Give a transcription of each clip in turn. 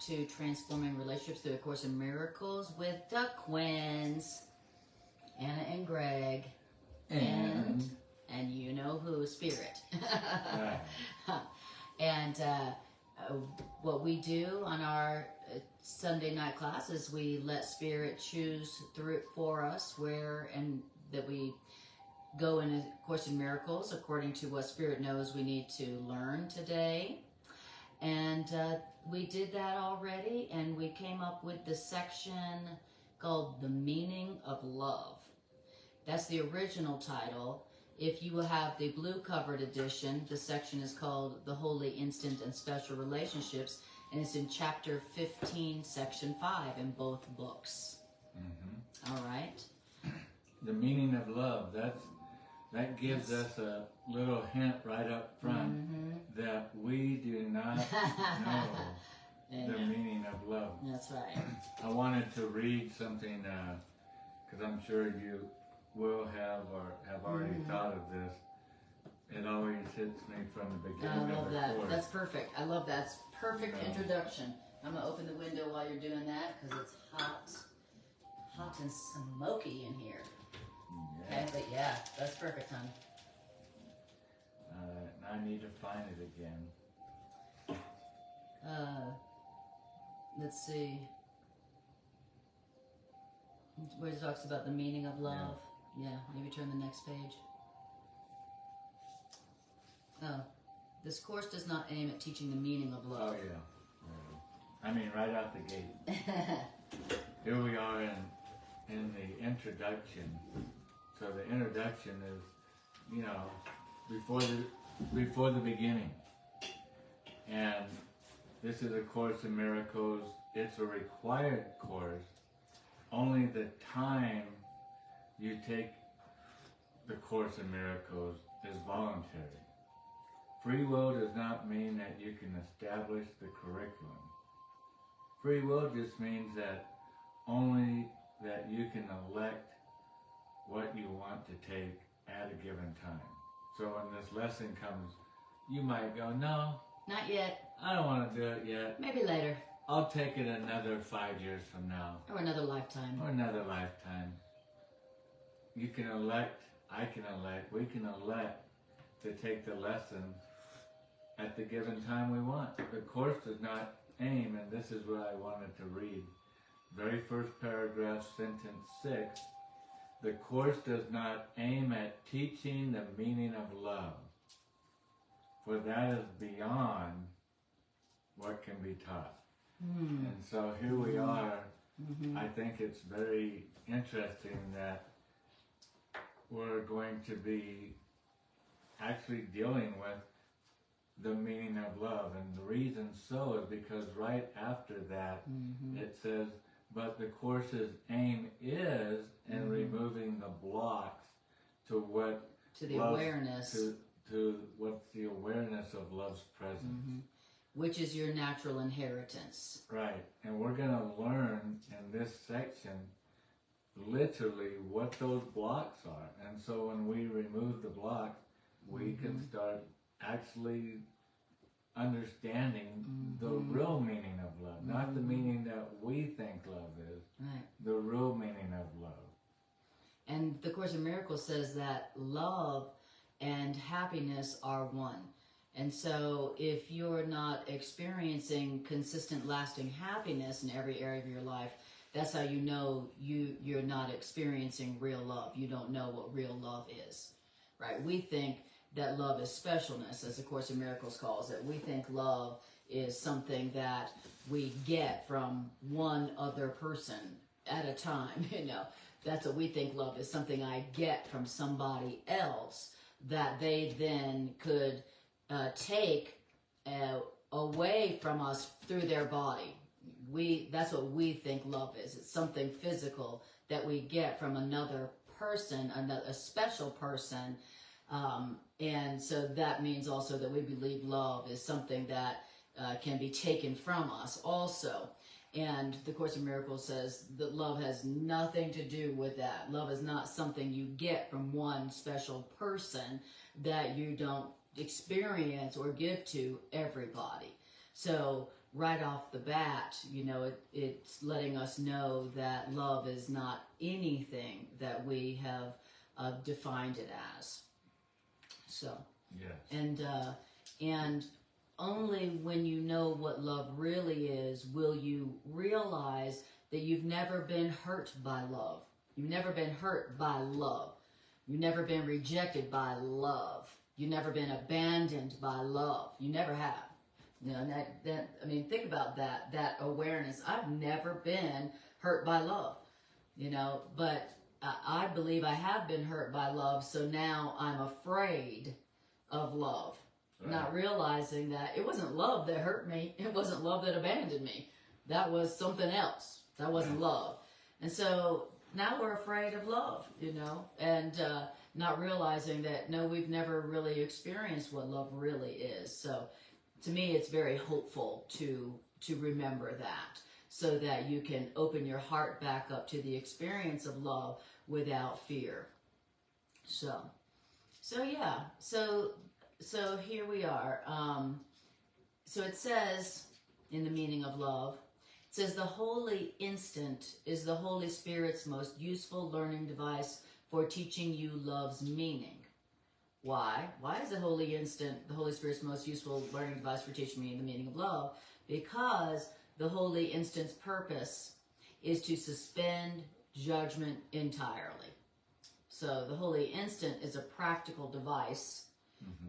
to Transforming Relationships Through A Course in Miracles with the Quins, Anna and Greg, and you know who, Spirit. And what we do on our Sunday night class is we let Spirit choose through for us where and that we go in A Course in Miracles according to what Spirit knows we need to learn today. And we did that already, and we came up with the section called The Meaning of Love. That's the original title. If you have the blue covered edition, the section is called The Holy, Instant, and Special Relationships, and it's in chapter 15, section 5 in both books. Mm-hmm. All right. The meaning of love, that gives us a little hint right up front that we do not know the meaning of love. That's right. I wanted to read something, because I'm sure you will have or have already thought of this. It always hits me from the beginning of the course. That's perfect. I love that. It's perfect introduction. I'm going to open the window while you're doing that because it's hot and smoky in here. Okay, but yeah, that's perfect, hon. Now I need to find it again. Let's see. Where it talks about the meaning of love. Yeah, maybe turn the next page. Oh, this course does not aim at teaching the meaning of love. Oh, yeah. I mean, right out the gate. Here we are in the introduction. So the introduction is, you know, before the beginning. And this is A Course in Miracles. It's a required course. Only the time you take the Course in Miracles is voluntary. Free will does not mean that you can establish the curriculum. Free will just means that only that you can elect what you want to take at a given time. So when this lesson comes, you might go, no. Not yet. I don't want to do it yet. Maybe later. I'll take it another 5 years from now. Or another lifetime. Or another lifetime. You can elect, I can elect, we can elect to take the lesson at the given time we want. The Course does not aim, and this is what I wanted to read. Very first paragraph, sentence 6. The Course does not aim at teaching the meaning of love, for that is beyond what can be taught. And so here we are. I think it's very interesting that we're going to be actually dealing with the meaning of love. And the reason so is because right after that it says, but the Course's aim is in removing the blocks to what to the awareness to what's the awareness of love's presence, which is your natural inheritance. Right, and we're going to learn in this section literally what those blocks are. And so when we remove the blocks, we can start actually understanding the real meaning of love, not the meaning that we think love is, the real meaning of love. And the Course in Miracles says that love and happiness are one. And so if you're not experiencing consistent, lasting happiness in every area of your life, that's how you know you're not experiencing real love. You don't know what real love is, right? We think that love is specialness, as the Course in Miracles calls it. We think love is something that we get from one other person at a time, you know. That's what we think love is, something I get from somebody else that they then could take away from us through their body. That's what we think love is. It's something physical that we get from another person, a special person. And so that means also that we believe love is something that can be taken from us also. And the Course in Miracles says that love has nothing to do with that. Love is not something you get from one special person that you don't experience or give to everybody. So right off the bat, you know, it's letting us know that love is not anything that we have defined it as. So, yes. And only when you know what love really is will you realize that you've never been hurt by love. You've never been hurt by love. You've never been rejected by love. You've never been abandoned by love. You never have. You know, that I mean, think about that awareness. I've never been hurt by love, you know, but I believe I have been hurt by love, so now I'm afraid of love. Right. Not realizing that it wasn't love that hurt me. It wasn't love that abandoned me. That was something else. That wasn't love. And so now we're afraid of love, you know, and not realizing that, no, we've never really experienced what love really is. So to me, it's very hopeful to remember that, so that you can open your heart back up to the experience of love without fear. So yeah, so here we are. So it says, in the meaning of love, it says, the holy instant is the Holy Spirit's most useful learning device for teaching you love's meaning. Why? Why is the holy instant the Holy Spirit's most useful learning device for teaching me the meaning of love? Because the holy instant's purpose is to suspend judgment entirely. So the holy instant is a practical device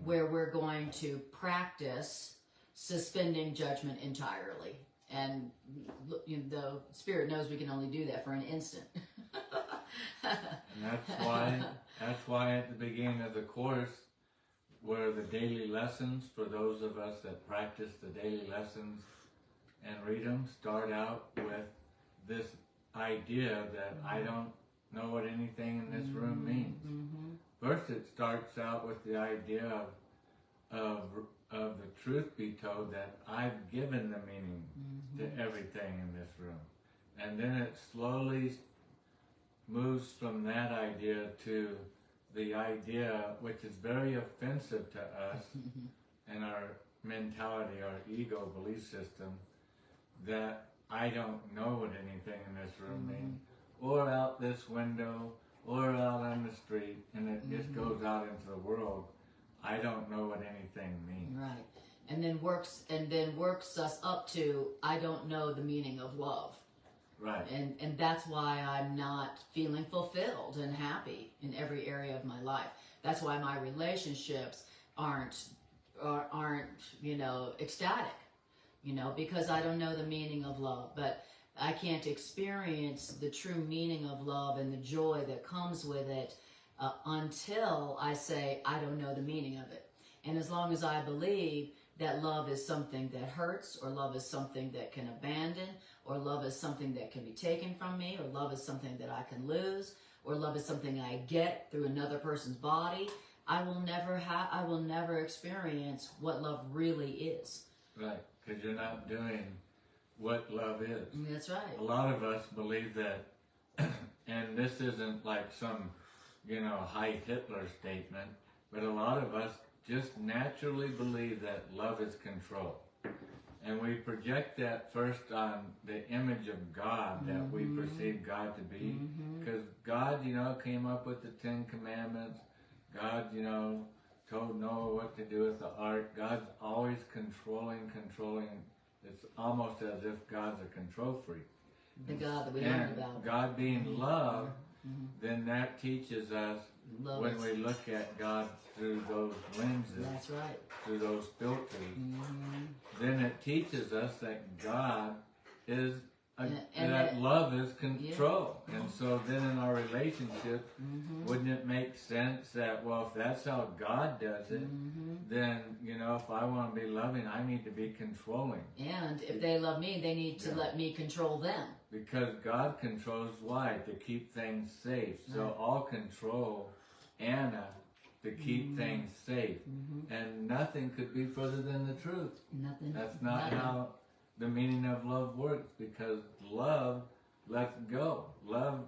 where we're going to practice suspending judgment entirely. And you know, the Spirit knows we can only do that for an instant. And that's why at the beginning of the course, where the daily lessons, for those of us that practice the daily lessons and read them, start out with this idea that I don't know what anything in this room means. First, it starts out with the idea of the truth be told, that I've given the meaning to everything in this room. And then it slowly moves from that idea to the idea, which is very offensive to us and our mentality, our ego belief system, that I don't know what anything in this room means, or out this window, or out on the street, and it just goes out into the world. I don't know what anything means. Right. And then works us up to, I don't know the meaning of love. Right. And that's why I'm not feeling fulfilled and happy in every area of my life. That's why my relationships aren't you know, ecstatic, you know, because I don't know the meaning of love. But I can't experience the true meaning of love and the joy that comes with it until I say, I don't know the meaning of it. And as long as I believe that love is something that hurts, or love is something that can abandon, or love is something that can be taken from me, or love is something that I can lose, or love is something I get through another person's body, I will never experience what love really is. Right, because you're not doing what love is. That's right. A lot of us believe that, and this isn't like some, you know, Heil Hitler statement, but a lot of us just naturally believe that love is control. And we project that first on the image of God that we perceive God to be. Because God, you know, came up with the 10 Commandments. God, you know, told Noah what to do with the ark. God's always controlling. It's almost as if God's a control freak. The God that we learned about. God being love, then that teaches us love when we look at God through those lenses. That's right. Through those filters. Then it teaches us that God is, that love is control. Yeah. And so then in our relationship, wouldn't it make sense that, well, if that's how God does it, then, you know, if I want to be loving, I need to be controlling. And if they love me, they need to let me control them. Because God controls why? To keep things safe. So all control, Anna, to keep things safe. And nothing could be further than the truth. Nothing. That's not how the meaning of love works, because love lets go. Love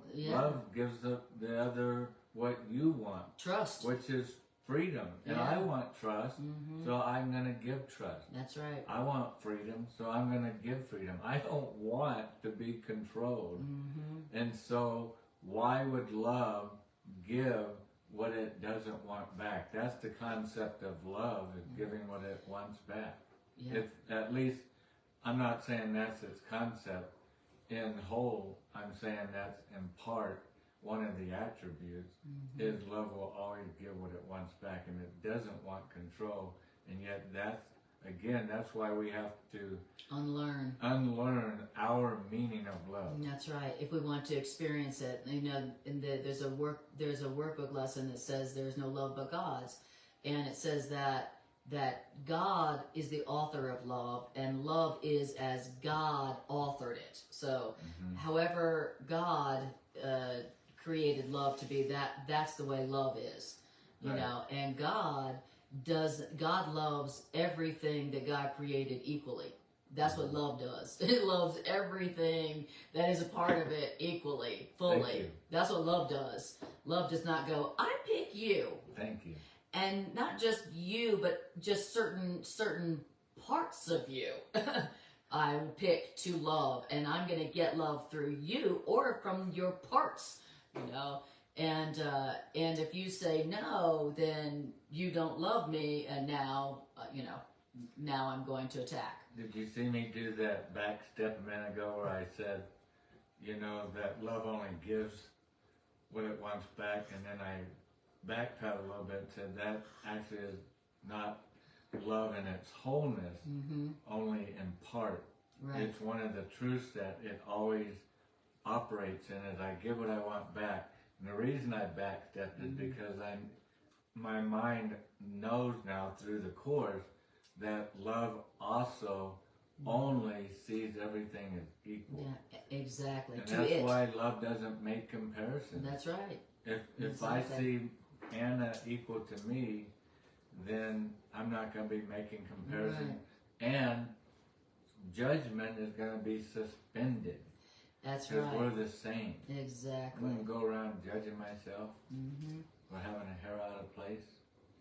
gives the other what you want. Trust. Which is freedom, and Yeah. I want trust, so I'm going to give trust. That's right. I want freedom, so I'm going to give freedom. I don't want to be controlled. And so why would love give what it doesn't want back? That's the concept of love, is giving what it wants back. Yeah. If, at least, I'm not saying that's its concept in whole, I'm saying that's in part one of the attributes, is love will always give what it wants back, and it doesn't want control. And yet that's why we have to unlearn our meaning of love. That's right. If we want to experience it, there's a workbook lesson that says there's no love but God's, and it says that God is the author of love, and love is as God authored it. So, however God created love to be, that's the way love is, you know. And God loves everything that God created equally. That's what love does. It loves everything that is a part of it equally, fully. That's what love does. Love does not go, I pick you. Thank you. And not just you, but just certain parts of you. I will pick to love, and I'm going to get love through you or from your parts, you know. And if you say no, then you don't love me, and now now I'm going to attack. Did you see me do that back step a minute ago where I said, that love only gives what it wants back, and then I backpedaled a little bit and said that actually is not love in its wholeness, only in part. Right. It's one of the truths that it always operates in, is I give what I want back. And the reason I backstepped is because my mind knows now through the Course that love also only sees everything as equal. Yeah, exactly. And that's why love doesn't make comparison. That's right. If I see Anna equal to me, then I'm not going to be making comparison. Right. And judgment is going to be suspended. That's right. Because we're the same. Exactly. I'm going to go around judging myself for having a hair out of place.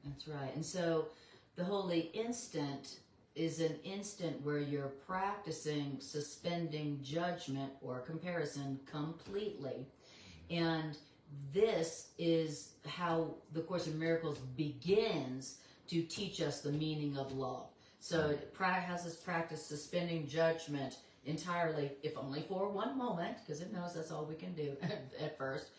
That's right. And so the holy instant is an instant where you're practicing suspending judgment or comparison completely. And this is how the Course in Miracles begins to teach us the meaning of love. So it has us practice suspending judgment entirely, if only for one moment, because it knows that's all we can do at first,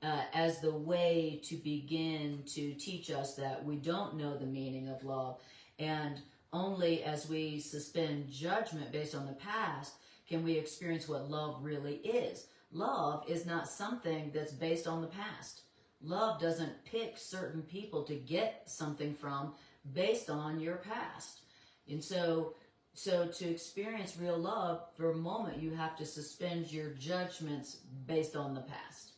as the way to begin to teach us that we don't know the meaning of love. And only as we suspend judgment based on the past can we experience what love really is. Love is not something that's based on the past. Love doesn't pick certain people to get something from based on your past. And so to experience real love, for a moment, you have to suspend your judgments based on the past.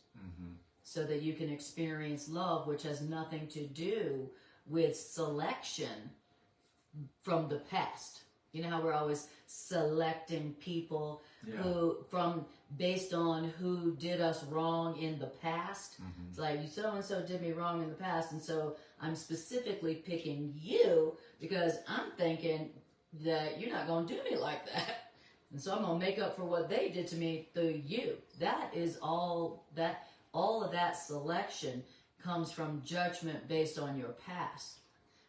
So that you can experience love, which has nothing to do with selection from the past. You know how we're always selecting people based on who did us wrong in the past. It's like, so-and-so did me wrong in the past, and so I'm specifically picking you because I'm thinking that you're not going to do me like that. And so I'm going to make up for what they did to me through you. That is all of that selection comes from judgment based on your past.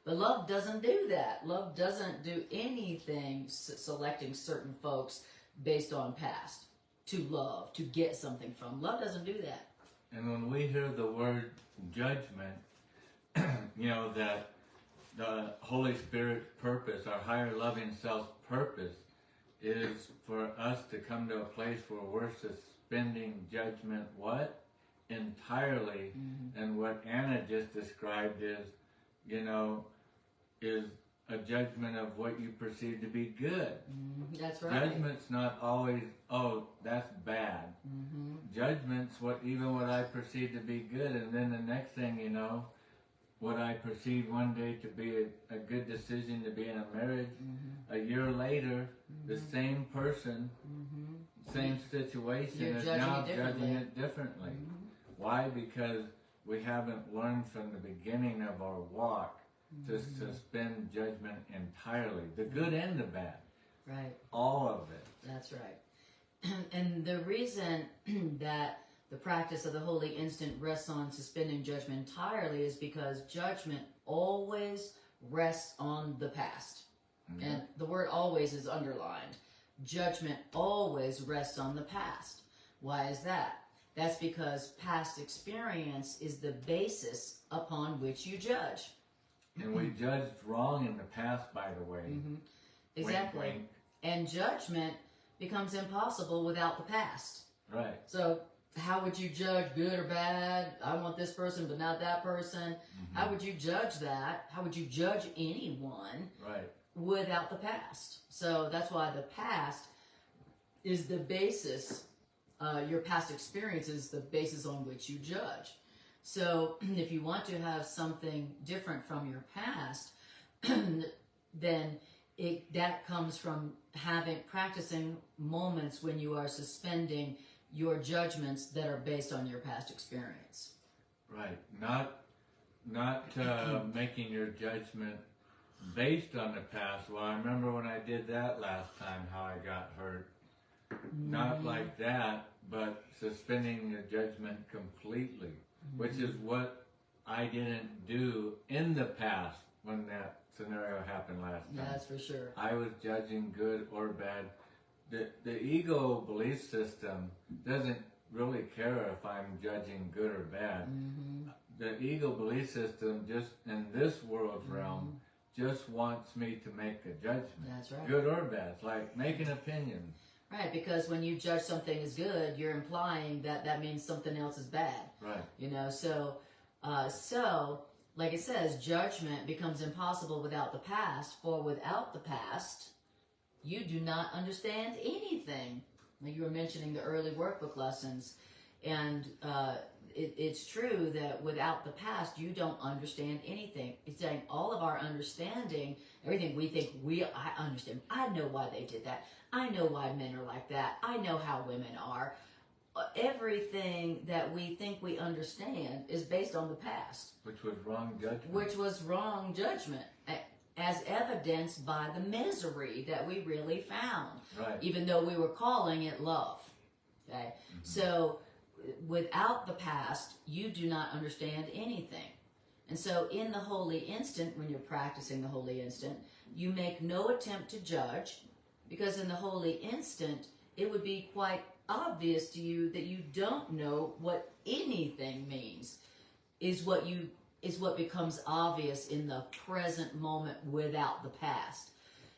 But love doesn't do that. Love doesn't do anything selecting certain folks based on past to love, to get something from. Love doesn't do that. And when we hear the word judgment, that the Holy Spirit's purpose, our higher loving self's purpose, is for us to come to a place where we're suspending judgment, entirely. And what Anna just described is a judgment of what you perceive to be good. That's right. Judgment's not always, oh, that's bad. Judgment's what I perceive to be good, and then the next thing you know, what I perceived one day to be a good decision to be in a marriage, a year later, the same person, same situation is now judging it differently. Why? Because we haven't learned from the beginning of our walk to suspend judgment entirely, the good and the bad. Right. All of it. That's right. And the reason that the practice of the holy instant rests on suspending judgment entirely is because judgment always rests on the past. Mm-hmm. And the word always is underlined. Judgment always rests on the past. Why is that? That's because past experience is the basis upon which you judge. And we judged wrong in the past, by the way. Mm-hmm. Exactly. Wink, wink. And judgment becomes impossible without the past. Right. So how would you judge good or bad? I want this person but not that person. Mm-hmm. How would you judge that? How would you judge anyone without the past? So that's why the past is the basis. Your past experience is the basis on which you judge. So if you want to have something different from your past, then that comes from practicing moments when you are suspending your judgments that are based on your past experience. Right. Not making your judgment based on the past. Well, I remember when I did that last time, how I got hurt. Not like that, but suspending your judgment completely, which is what I didn't do in the past when that scenario happened last time. That's for sure. I was judging good or bad. The ego belief system doesn't really care if I'm judging good or bad. Mm-hmm. The ego belief system, just in this world's realm, just wants me to make a judgment. That's right. Good or bad. It's like make an opinion. Right, because when you judge something as good, you're implying that means something else is bad. Right. You know, so like it says, judgment becomes impossible without the past, for without the past, you do not understand anything. Like you were mentioning the early workbook lessons, and it's true that without the past, you don't understand anything. It's saying all of our understanding, everything we think I understand. I know why they did that. I know why men are like that. I know how women are. Everything that we think we understand is based on the past. Which was wrong judgment. Which was wrong judgment, as evidenced by the misery that we really found. Right. Even though we were calling it love. Okay? Mm-hmm. So, without the past, you do not understand anything. And so, in the holy instant, when you're practicing the holy instant, you make no attempt to judge, because in the holy instant, it would be quite obvious to you that you don't know what anything means, is what becomes obvious in the present moment without the past.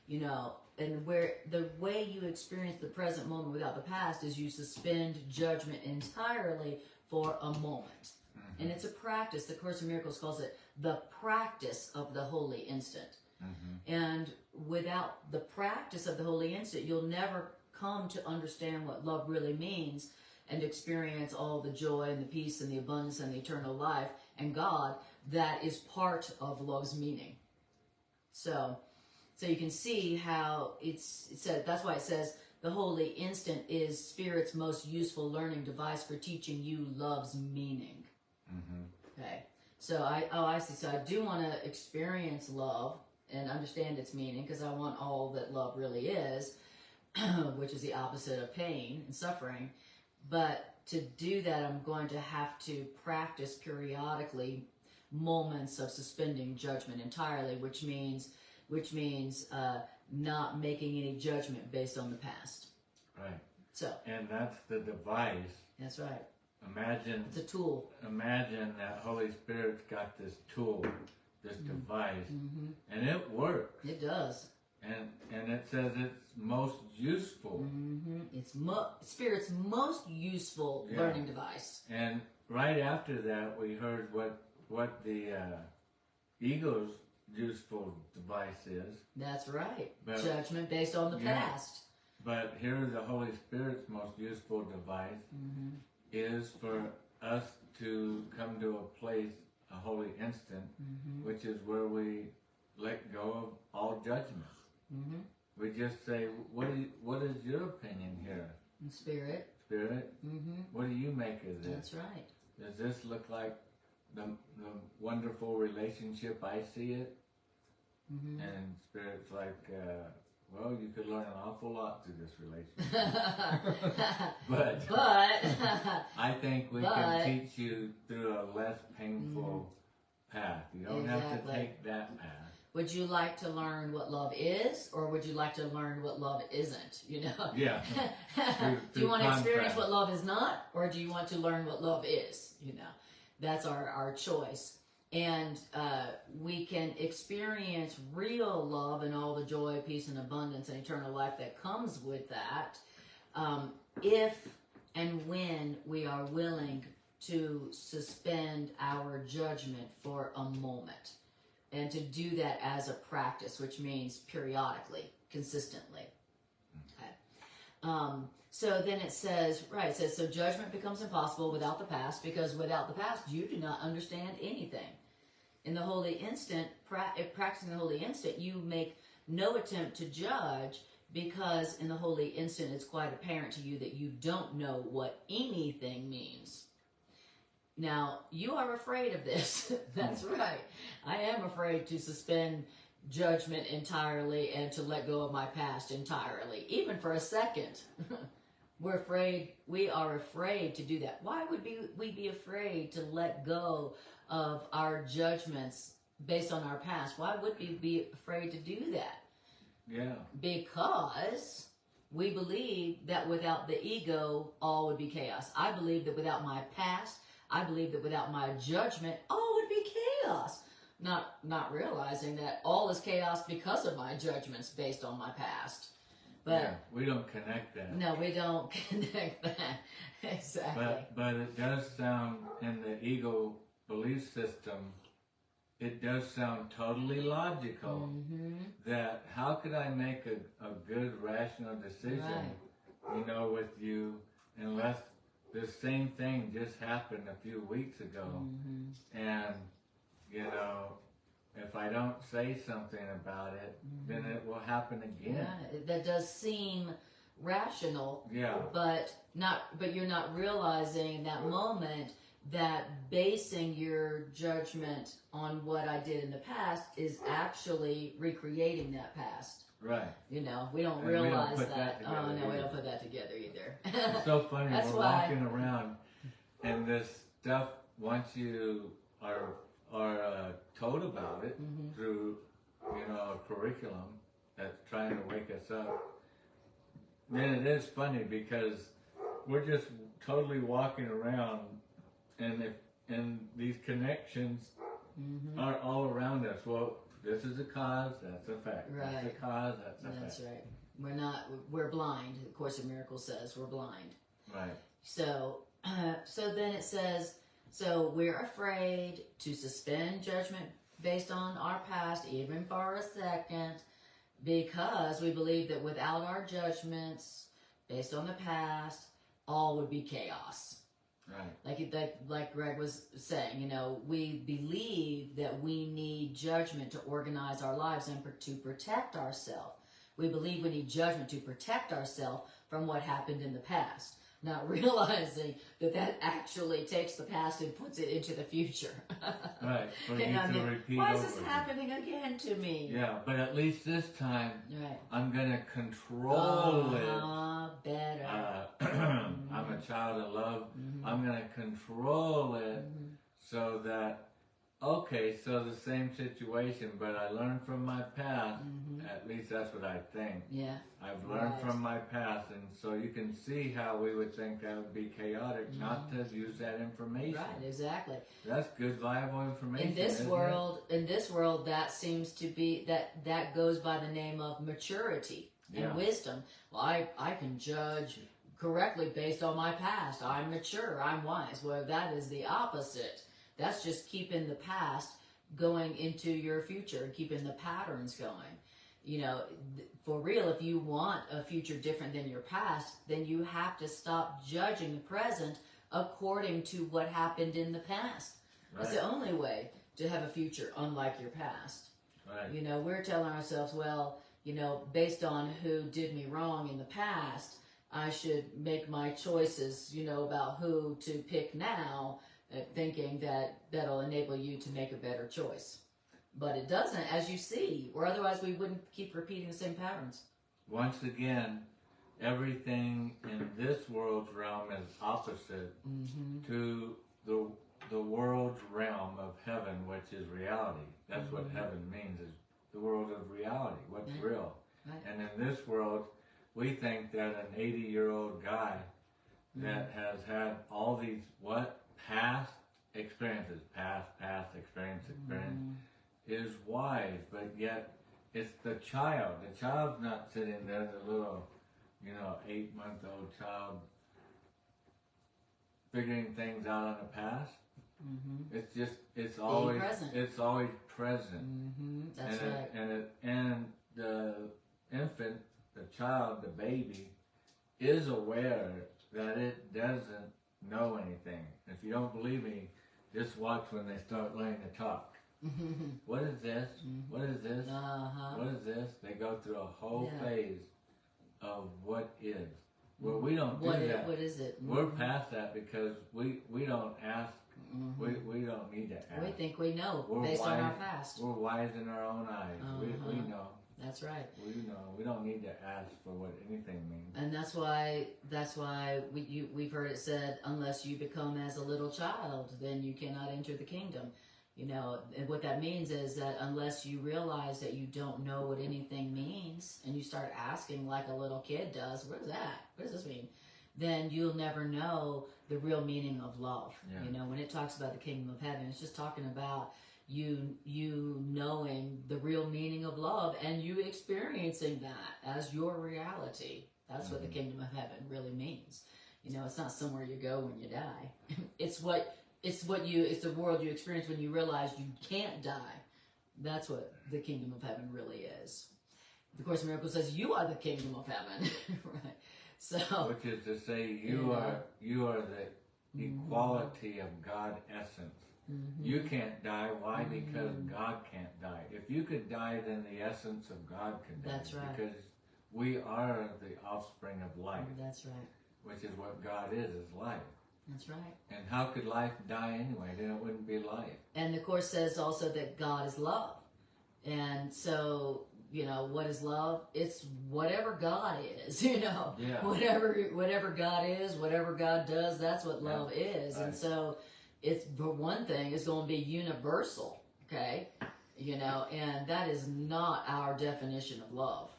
You know, and where the way you experience the present moment without the past is you suspend judgment entirely for a moment. Mm-hmm. And it's a practice. The Course in Miracles calls it the practice of the holy instant. Mm-hmm. And without the practice of the holy instant, you'll never come to understand what love really means and experience all the joy and the peace and the abundance and the eternal life and God that is part of love's meaning. So you can see how it said, that's why it says the holy instant is Spirit's most useful learning device for teaching you love's meaning. Mm-hmm. Okay. So I see. So I do want to experience love and understand its meaning, because I want all that love really is, which is the opposite of pain and suffering. But to do that, I'm going to have to practice periodically moments of suspending judgment entirely, which means not making any judgment based on the past. Right. So. And that's the device. That's right. Imagine. It's a tool. Imagine that Holy Spirit's got this tool, this device, and it works. It does. And it says it's most useful. Mm-hmm. It's Spirit's most useful learning device. And right after that, we heard what the ego's useful device is. That's right. But, judgment based on the past. But here, the Holy Spirit's most useful device is for us to come to a place, a holy instant, which is where we let go of all judgment. Mm-hmm. We just say, what is your opinion here? Spirit. Spirit? Mm-hmm. What do you make of this? That's right. Does this look like the wonderful relationship I see it, Mm-hmm. and Spirit's like, well, you could learn an awful lot through this relationship. but I think we can teach you through a less painful path. You don't have to take that path. Would you like to learn what love is, or would you like to learn what love isn't? You know? Yeah. Do you want to experience what love is not, or do you want to learn what love is? You know, that's our choice. And we can experience real love and all the joy, peace, and abundance and eternal life that comes with that if and when we are willing to suspend our judgment for a moment. And to do that as a practice, which means periodically, consistently. Okay. So then it says, so judgment becomes impossible without the past, because without the past, you do not understand anything. In the holy instant, practicing the holy instant, you make no attempt to judge, because in the holy instant, it's quite apparent to you that you don't know what anything means. Now, you are afraid of this. That's right. I am afraid to suspend judgment entirely and to let go of my past entirely, even for a second. We are afraid to do that. Why would we be afraid to let go of our judgments based on our past? Why would we be afraid to do that? Yeah. Because we believe that without the ego, all would be chaos. I believe that without my past, I believe that without my judgment, all would be chaos. Not realizing that all is chaos because of my judgments based on my past. But yeah, we don't connect that. No, we don't connect that. Exactly. But it does sound, in the ego belief system, it does sound totally logical. Mm-hmm. That how could I make a good rational decision, with you, unless the same thing just happened a few weeks ago, and if I don't say something about it, then it will happen again. Yeah, that does seem rational. Yeah. But you're not realizing in that moment that basing your judgment on what I did in the past is actually recreating that past. Right. We don't realize that. Oh no, we don't put that together either. It's so funny. That's we're walking around, and this stuff, once you are told about it through a curriculum that's trying to wake us up, then it is funny, because we're just totally walking around, and these connections are all around us. Well, this is a cause, that's a fact. Right. That's a cause, that's a fact. That's right. We're blind. The Course in Miracles says we're blind. Right. So then it says, so we're afraid to suspend judgment based on our past, even for a second, because we believe that without our judgments based on the past, all would be chaos. Right. Like Greg was saying, we believe that we need judgment to organize our lives and to protect ourselves. We believe we need judgment to protect ourselves from what happened in the past, not realizing that actually takes the past and puts it into the future. Right. For you to repeat why is this happening again to me? Yeah, but at least this time, I'm going to control it. Better. I'm a child of love. I'm going to control it so that, so the same situation, but I learned from my past. At least that's what I think. Yeah. I've learned from my past, and so you can see how we would think that would be chaotic not to use that information. Right, exactly. That's good, viable information. In this world, that seems to be that goes by the name of maturity and wisdom. Well, I can judge correctly based on my past. I'm mature. I'm wise. Well, that is the opposite. That's just keeping the past going into your future, keeping the patterns going. For real, if you want a future different than your past, then you have to stop judging the present according to what happened in the past. Right. That's the only way to have a future unlike your past. Right. We're telling ourselves, well, based on who did me wrong in the past, I should make my choices, about who to pick now. thinking that that'll enable you to make a better choice. But it doesn't, as you see, or otherwise we wouldn't keep repeating the same patterns. Once again, everything in this world's realm is opposite to the world's realm of heaven, which is reality. That's what heaven means, is the world of reality, what's real. Right. And in this world, we think that an 80-year-old guy that has had all these, past experiences, past experience, is wise, but yet it's the child. The child's not sitting there, the little, 8-month-old child figuring things out on the past. It's just, it's always present. It's always present. That's right. And the infant, the child, the baby, is aware that it doesn't know anything. If you don't believe me, just watch when they start learning to talk. What is this? What is this? What is this? They go through a whole phase of what is. Well, we don't do that. What is it? We're past that because we don't ask. We don't need to ask. We think we know based on our past. We're wise in our own eyes. We know. That's right. We know. We don't need to ask for what anything means. And that's why we've heard it said, unless you become as a little child, then you cannot enter the kingdom. And what that means is that unless you realize that you don't know what anything means, and you start asking like a little kid does, what is that? What does this mean? Then you'll never know the real meaning of love. Yeah. When it talks about the kingdom of heaven, it's just talking about you knowing the real meaning of love and you experiencing that as your reality. That's what the kingdom of heaven really means. It's not somewhere you go when you die. It's the world you experience when you realize you can't die. That's what the kingdom of heaven really is. The Course in Miracles says you are the kingdom of heaven. Right. So, which is to say you are the equality of God essence. You can't die. Why? Because God can't die. If you could die, then the essence of God could die. That's right. Because we are the offspring of life. That's right. Which is what God is life. That's right. And how could life die anyway? Then it wouldn't be life. And the Course says also that God is love. And so, what is love? It's whatever God is, Yeah. Whatever God is, whatever God does, that's what love is. Right. And so it's, for one thing, it's going to be universal, okay? And that is not our definition of love,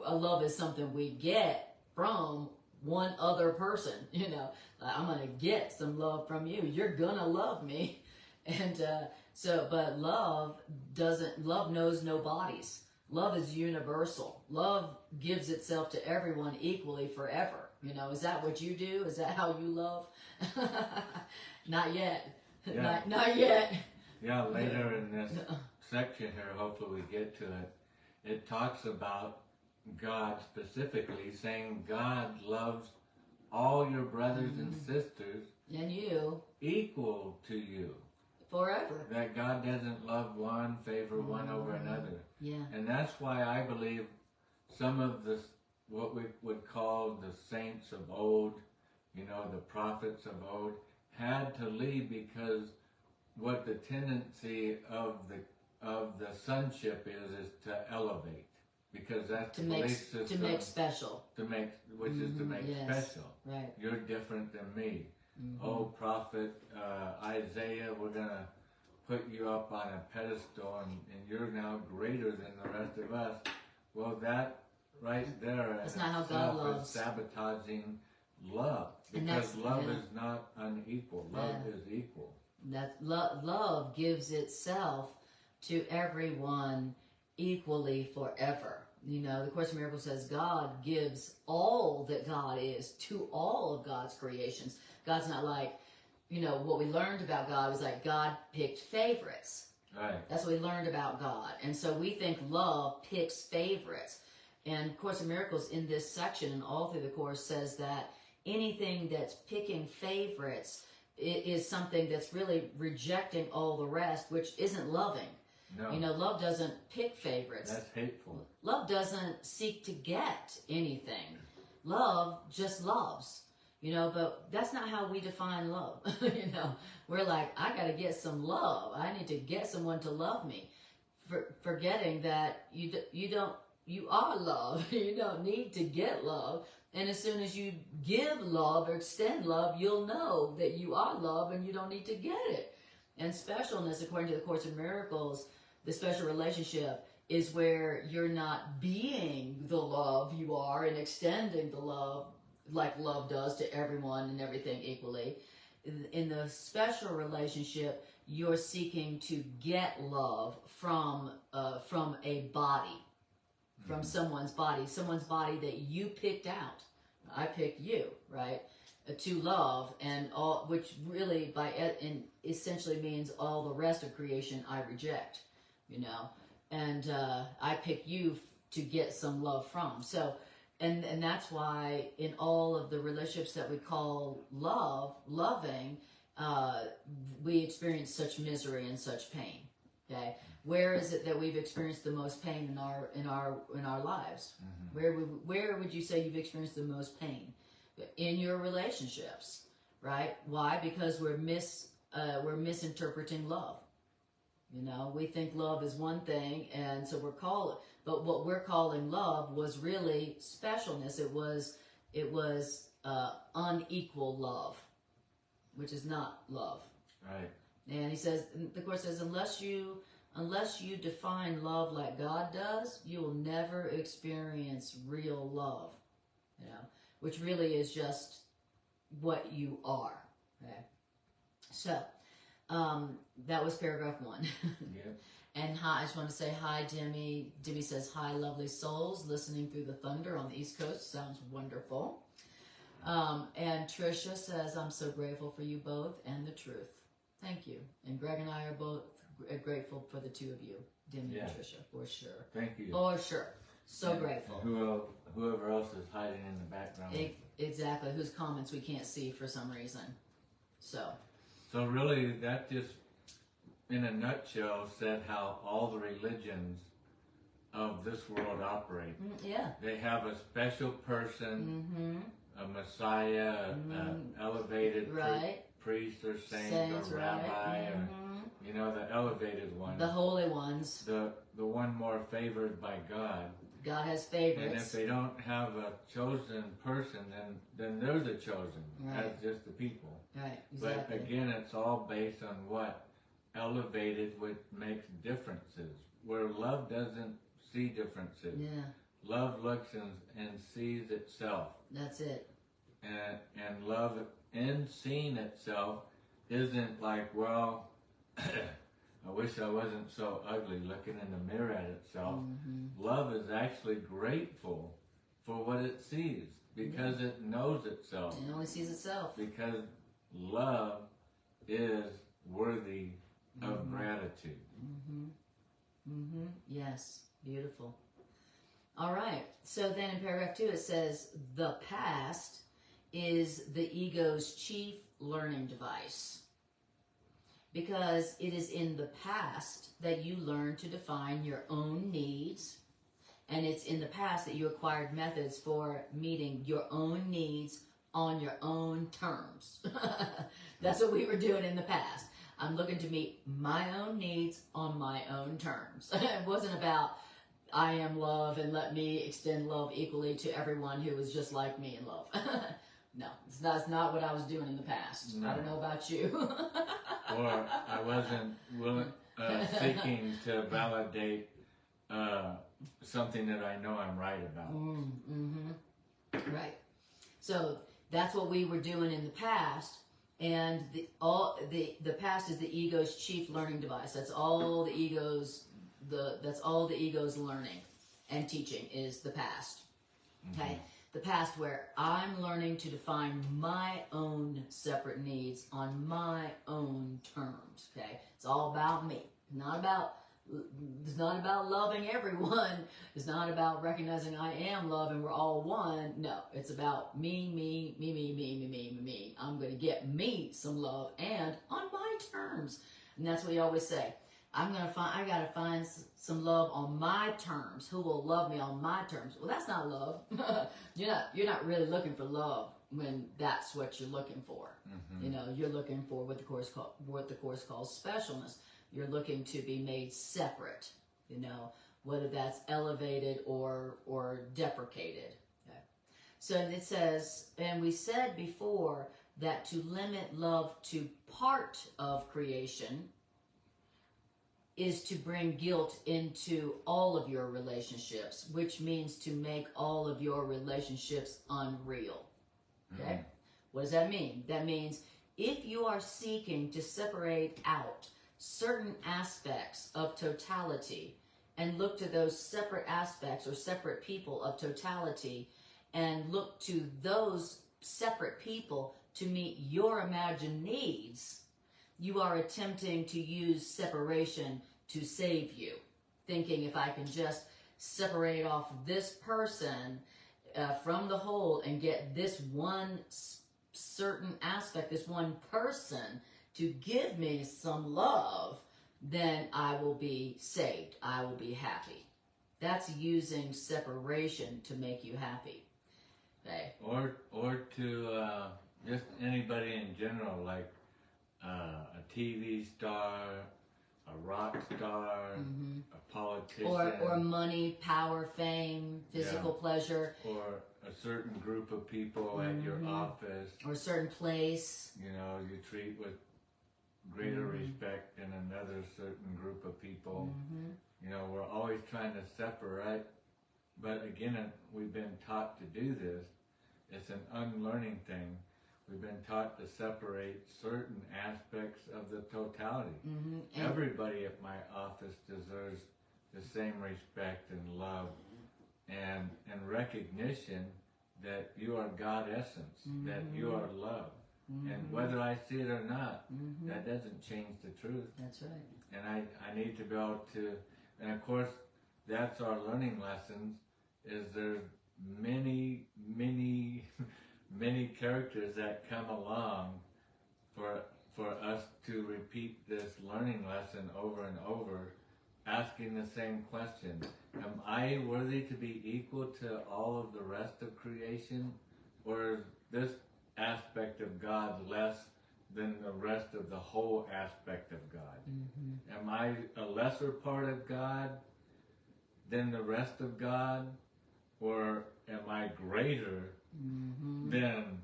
A love is something we get from one other person, I'm going to get some love from you. You're going to love me. And but love knows no bodies. Love is universal. Love gives itself to everyone equally forever. Is that what you do? Is that how you love? Not yet. Yeah. Not yet. Yeah, later in this section here, hopefully we get to it, it talks about God specifically saying God loves all your brothers and sisters and you equal to you forever. That God doesn't love one, favor one over another. Yeah. And that's why I believe some of this, what we would call the saints of old, the prophets of old, had to leave because what the tendency of the sonship is to elevate. Because that's to make special. To make special. Right. You're different than me. Oh, prophet Isaiah, we're going to put you up on a pedestal and you're now greater than the rest of us. Well, that right there that's not how God loves. Is sabotaging love. Because love is not unequal. Love is equal. That love gives itself to everyone equally forever. The Course in Miracles says God gives all that God is to all of God's creations. God's not like, what we learned about God was like God picked favorites. Right. That's what we learned about God. And so we think love picks favorites. And Course in Miracles in this section and all through the Course says that anything that's picking favorites is something that's really rejecting all the rest, which isn't loving. No. Love doesn't pick favorites. That's hateful. Love doesn't seek to get anything. Love just loves. You know, but that's not how we define love. You know, we're like, I got to get some love. I need to get someone to love me. Forgetting that you are love. You don't need to get love. And as soon as you give love or extend love, you'll know that you are love and you don't need to get it. And specialness, according to the Course in Miracles, the special relationship is where you're not being the love you are and extending the love like love does to everyone and everything equally. In the special relationship, you're seeking to get love from a body, from someone's body that you picked out. I picked you, right? To love, and all, which really essentially means all the rest of creation I reject, you know, and I pick you to get some love from. So. And that's why in all of the relationships that we call loving, we experience such misery and such pain. Okay, where is it that we've experienced the most pain in our lives? Where would you say you've experienced the most pain? In your relationships, right? Why? Because we're misinterpreting love. You know, we think love is one thing, and so but what we're calling love was really specialness. It was unequal love, which is not love. Right. And he says, the Course says, unless you define love like God does, you will never experience real love. You know, which really is just what you are. Okay. So, that was paragraph 1. Yeah. And hi, I just want to say hi, Demi. Demi says, hi, lovely souls, listening through the thunder on the East Coast. Sounds wonderful. And Tricia says, I'm so grateful for you both and the truth. Thank you. And Greg and I are both grateful for the two of you, Demi and Tricia, for sure. Thank you. For sure. So grateful. And whoever else is hiding in the background. Exactly. Whose comments we can't see for some reason. So really, that just, in a nutshell, said how all the religions of this world operate. Yeah. They have a special person, a messiah, an elevated priest or saint or rabbi, or, you know, the elevated ones. The holy ones. The one more favored by God. God has favorites. And if they don't have a chosen person, then they're the chosen. Right. That's just the people. Right, exactly. But again, it's all based on what? Elevated, which makes differences. Where love doesn't see differences. Yeah. Love looks and sees itself. That's it. And love in seeing itself isn't like, well, I wish I wasn't so ugly, looking in the mirror at itself. Love is actually grateful for what it sees because it knows itself. It only sees itself. Because love is worthy of gratitude. Yes, beautiful. All right. So then in paragraph 2 it says, the past is the ego's chief learning device. Because it is in the past that you learn to define your own needs, and it's in the past that you acquired methods for meeting your own needs on your own terms. That's what we were doing in the past. I'm looking to meet my own needs on my own terms. It wasn't about I am love and let me extend love equally to everyone who is just like me in love. No, that's not what I was doing in the past. No. I don't know about you. Or I wasn't seeking to validate something that I know I'm right about. Right. So that's what we were doing in the past, and the past is the ego's chief learning device. That's all the ego's learning and teaching is the past. Okay. The past where I'm learning to define my own separate needs on my own terms. Okay, it's all about me. It's not about loving everyone. It's not about recognizing I am love and we're all one. No, it's about me. I'm going to get me some love and on my terms. And that's what we always say. I gotta find some love on my terms. Who will love me on my terms? Well, that's not love. You're not really looking for love when that's what you're looking for. Mm-hmm. You're looking for what the course calls specialness. You're looking to be made separate. Whether that's elevated or deprecated. Okay. So it says, and we said before that to limit love to part of creation is to bring guilt into all of your relationships, which means to make all of your relationships unreal. Okay? Mm-hmm. What does that mean? That means if you are seeking to separate out certain aspects of totality and look to those separate aspects or separate people of totality and look to those separate people to meet your imagined needs, you are attempting to use separation to save you, thinking if I can just separate off this person from the whole and get this one certain aspect, this one person to give me some love, then I will be saved. I will be happy. That's using separation to make you happy. Okay. Or to just anybody in general, like a TV star, a rock star, mm-hmm. a politician, or money, power, fame, physical pleasure, or a certain group of people mm-hmm. at your office, or a certain place. You treat with greater mm-hmm. respect than another certain group of people. Mm-hmm. We're always trying to separate, but again, we've been taught to do this. It's an unlearning thing. We've been taught to separate certain aspects of the totality. Mm-hmm. Everybody at my office deserves the same respect and love and recognition that you are God essence, mm-hmm. that you are love. Mm-hmm. And whether I see it or not, mm-hmm. that doesn't change the truth. That's right. And I need to be able to, and of course, that's our learning lessons, is there's many, many, many characters that come along for us to repeat this learning lesson over and over, asking the same question. Am I worthy to be equal to all of the rest of creation? Or is this aspect of God less than the rest of the whole aspect of God? Mm-hmm. Am I a lesser part of God than the rest of God? Or am I greater mm-hmm. than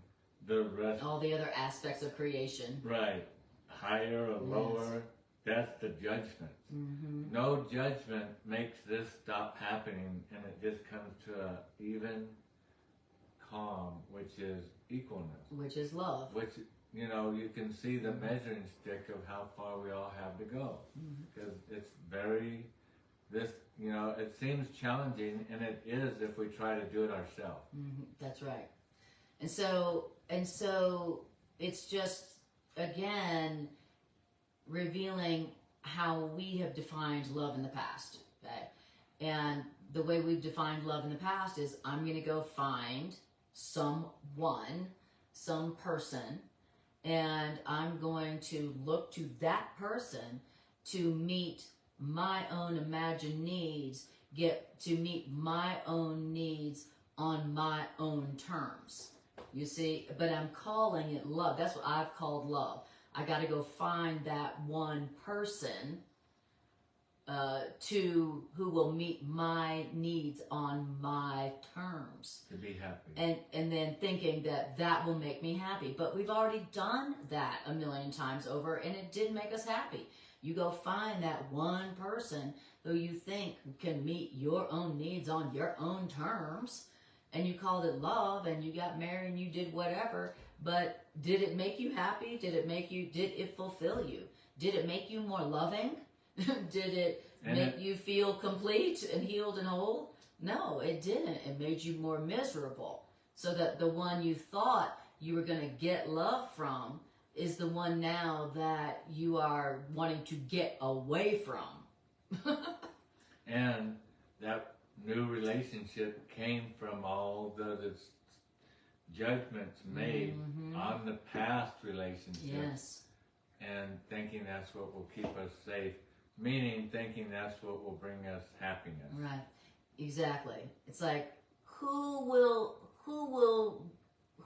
the rest? All the other aspects of creation. Right. Higher or lower. Yes. That's the judgment. Mm-hmm. No judgment makes this stop happening, and it just comes to an even calm, which is equalness. Which is love. Which, you can see the measuring stick of how far we all have to go. Because mm-hmm. it's very, it seems challenging, and it is if we try to do it ourselves. Mm-hmm. That's right. And so it's just, again, revealing how we have defined love in the past, okay? And the way we've defined love in the past is I'm going to go find someone, some person, and I'm going to look to that person to meet my own imagined needs, get to meet my own needs on my own terms. You see, but I'm calling it love. That's what I've called love. I got to go find that one person who will meet my needs on my terms. To be happy. And then thinking that will make me happy. But we've already done that a million times over, and it didn't make us happy. You go find that one person who you think can meet your own needs on your own terms, and you called it love, and you got married, and you did whatever. But did it make you happy? Did it fulfill you? Did it make you more loving? Did it make you feel complete and healed and whole? No, it didn't. It made you more miserable. So that the one you thought you were going to get love from is the one now that you are wanting to get away from. And that new relationship came from all the judgments made mm-hmm. on the past relationship. Yes. And thinking that's what will keep us safe. meaning thinking that's what will bring us happiness. Right. Exactly. It's like, who will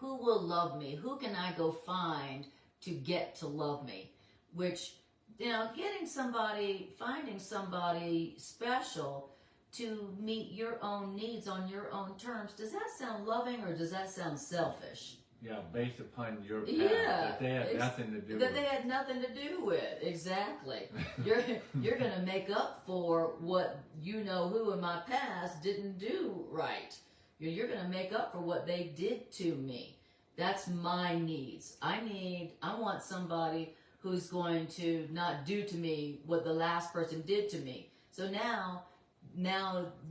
love me? Who can I go find to get to love me? Which, finding somebody special to meet your own needs on your own terms, does that sound loving or does that sound selfish? Yeah, based upon your past, Yeah, that they had nothing to do with. That they had nothing to do with. Exactly. You're going to make up for what who in my past didn't do right. You're going to make up for what they did to me. That's my needs. I want somebody who's going to not do to me what the last person did to me. So now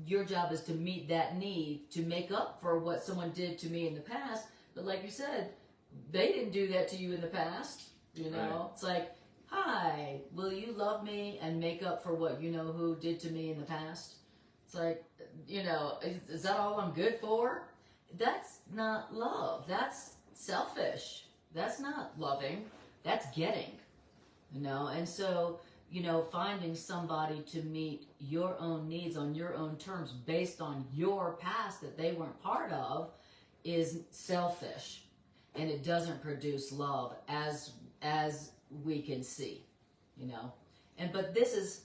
your job is to meet that need, to make up for what someone did to me in the past. But like you said, they didn't do that to you in the past. Right. It's like, hi, will you love me and make up for what who did to me in the past? It's like, is that all I'm good for? That's not love. That's selfish. That's not loving. That's getting. And so, finding somebody to meet your own needs on your own terms based on your past that they weren't part of is selfish, and it doesn't produce love as we can see, but this is,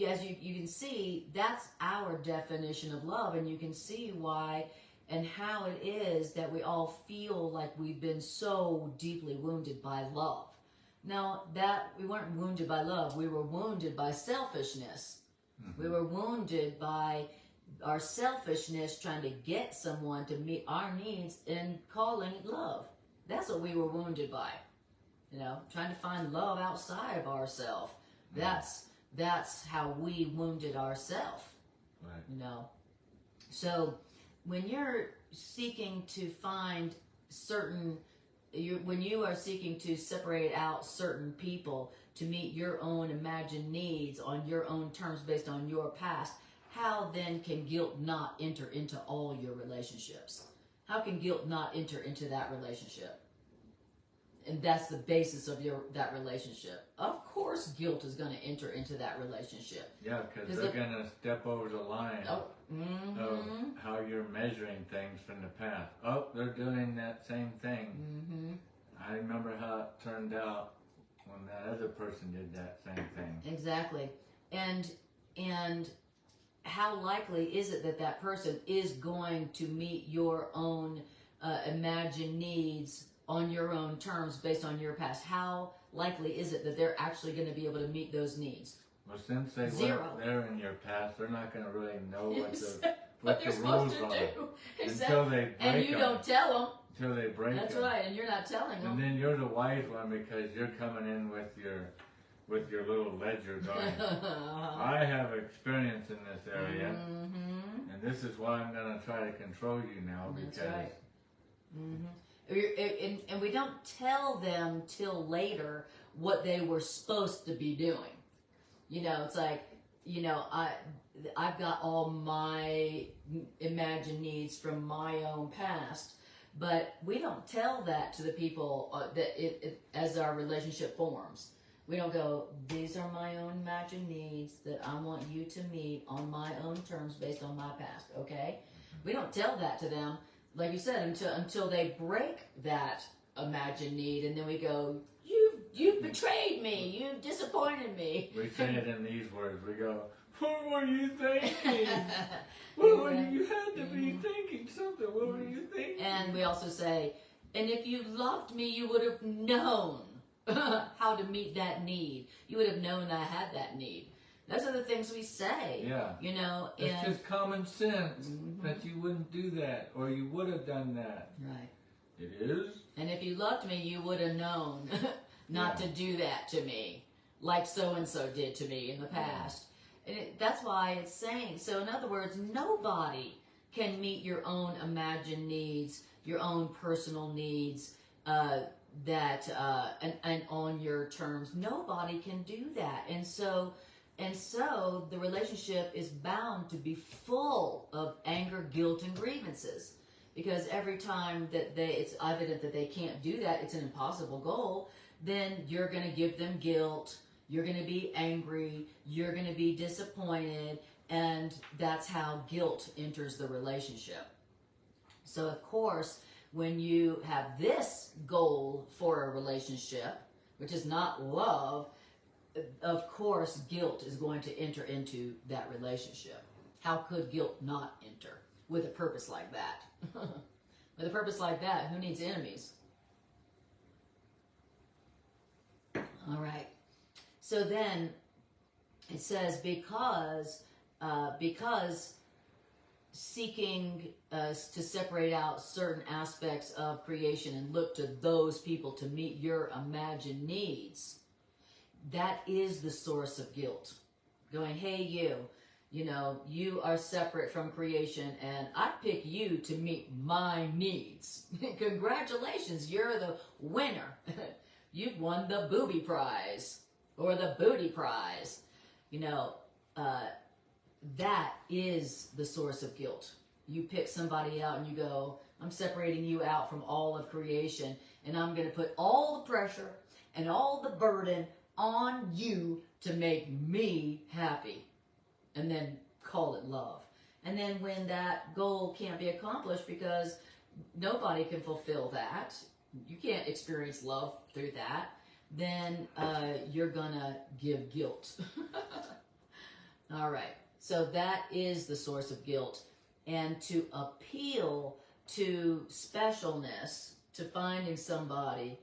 as you can see, that's our definition of love, and you can see why and how it is that we all feel like we've been so deeply wounded by love. Now, that we weren't wounded by love, we were wounded by selfishness. Mm-hmm. We were wounded by our selfishness, trying to get someone to meet our needs and calling it love. That's what we were wounded by. Trying to find love outside of ourselves. That's how we wounded ourselves. Right. So when you're seeking to find when you are seeking to separate out certain people to meet your own imagined needs on your own terms based on your past, how then can guilt not enter into all your relationships? How can guilt not enter into that relationship? And that's the basis of that relationship. Of course, guilt is going to enter into that relationship. Yeah, because they're going to step over the line of how you're measuring things from the past. Oh, they're doing that same thing. Mm-hmm. I remember how it turned out when that other person did that same thing. Exactly. And how likely is it that person is going to meet your own imagined needs on your own terms based on your past? How likely is it that they're actually going to be able to meet those needs? Well, since they weren't there in your past, they're not going to really know what they're supposed to do. Until they break and you don't tell them. Until they break That's them. right, and you're not telling them. And then you're the wise one because you're coming in with your little ledger going, I have experience in this area, and this is why I'm going to try to control you now. That's because right. And we don't tell them till later what they were supposed to be doing. It's like, I've got all my imagined needs from my own past, but we don't tell that to the people as our relationship forms. We don't go, these are my own imagined needs that I want you to meet on my own terms based on my past, okay? We don't tell that to them, like you said, until they break that imagined need, and then we go, you betrayed me, you disappointed me. We say it in these words. We go, what were you thinking? What were you had to be thinking something. What were you thinking? And we also say, and if you loved me, you would have known how to meet that need. You would have known that I had that need. Those are the things we say. Yeah. It's just common sense that you wouldn't do that, or you would have done that. Right. It is. And if you loved me, you would have known not to do that to me, like so-and-so did to me in the past. And that's why it's saying, so in other words, nobody can meet your own imagined needs, your own personal needs, and on your terms. Nobody can do that. And so the relationship is bound to be full of anger, guilt, and grievances. Because every time that it's evident that they can't do that, it's an impossible goal, then you're going to give them guilt, You're going to be angry. You're going to be disappointed. And that's how guilt enters the relationship. So, of course, when you have this goal for a relationship, which is not love, of course, guilt is going to enter into that relationship. How could guilt not enter with a purpose like that? With a purpose like that, who needs enemies? All right. So then it says, because seeking to separate out certain aspects of creation and look to those people to meet your imagined needs, that is the source of guilt. Going, hey, you know, you are separate from creation and I pick you to meet my needs. Congratulations, you're the winner. You've won the booby prize or the booty prize. You know, that is the source of guilt. You pick somebody out and you go, I'm separating you out from all of creation and I'm going to put all the pressure and all the burden on you to make me happy. And then call it love. And then when that goal can't be accomplished because nobody can fulfill that, you can't experience love through that, then you're gonna give guilt. All right, so that is the source of guilt. And to appeal to specialness, to finding somebody,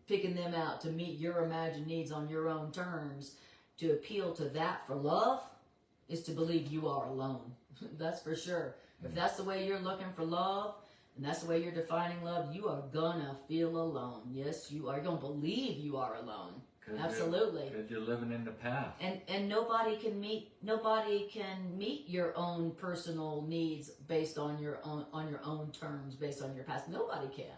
picking them out to meet your imagined needs on your own terms, to appeal to that for love, is to believe you are alone. That's for sure. If that's the way you're looking for love, and that's the way you're defining love, you are gonna feel alone. Yes, you are. You're gonna believe you are alone. Absolutely. Because you're living in the past. And nobody can meet your own personal needs based on your own terms, based on your past. Nobody can.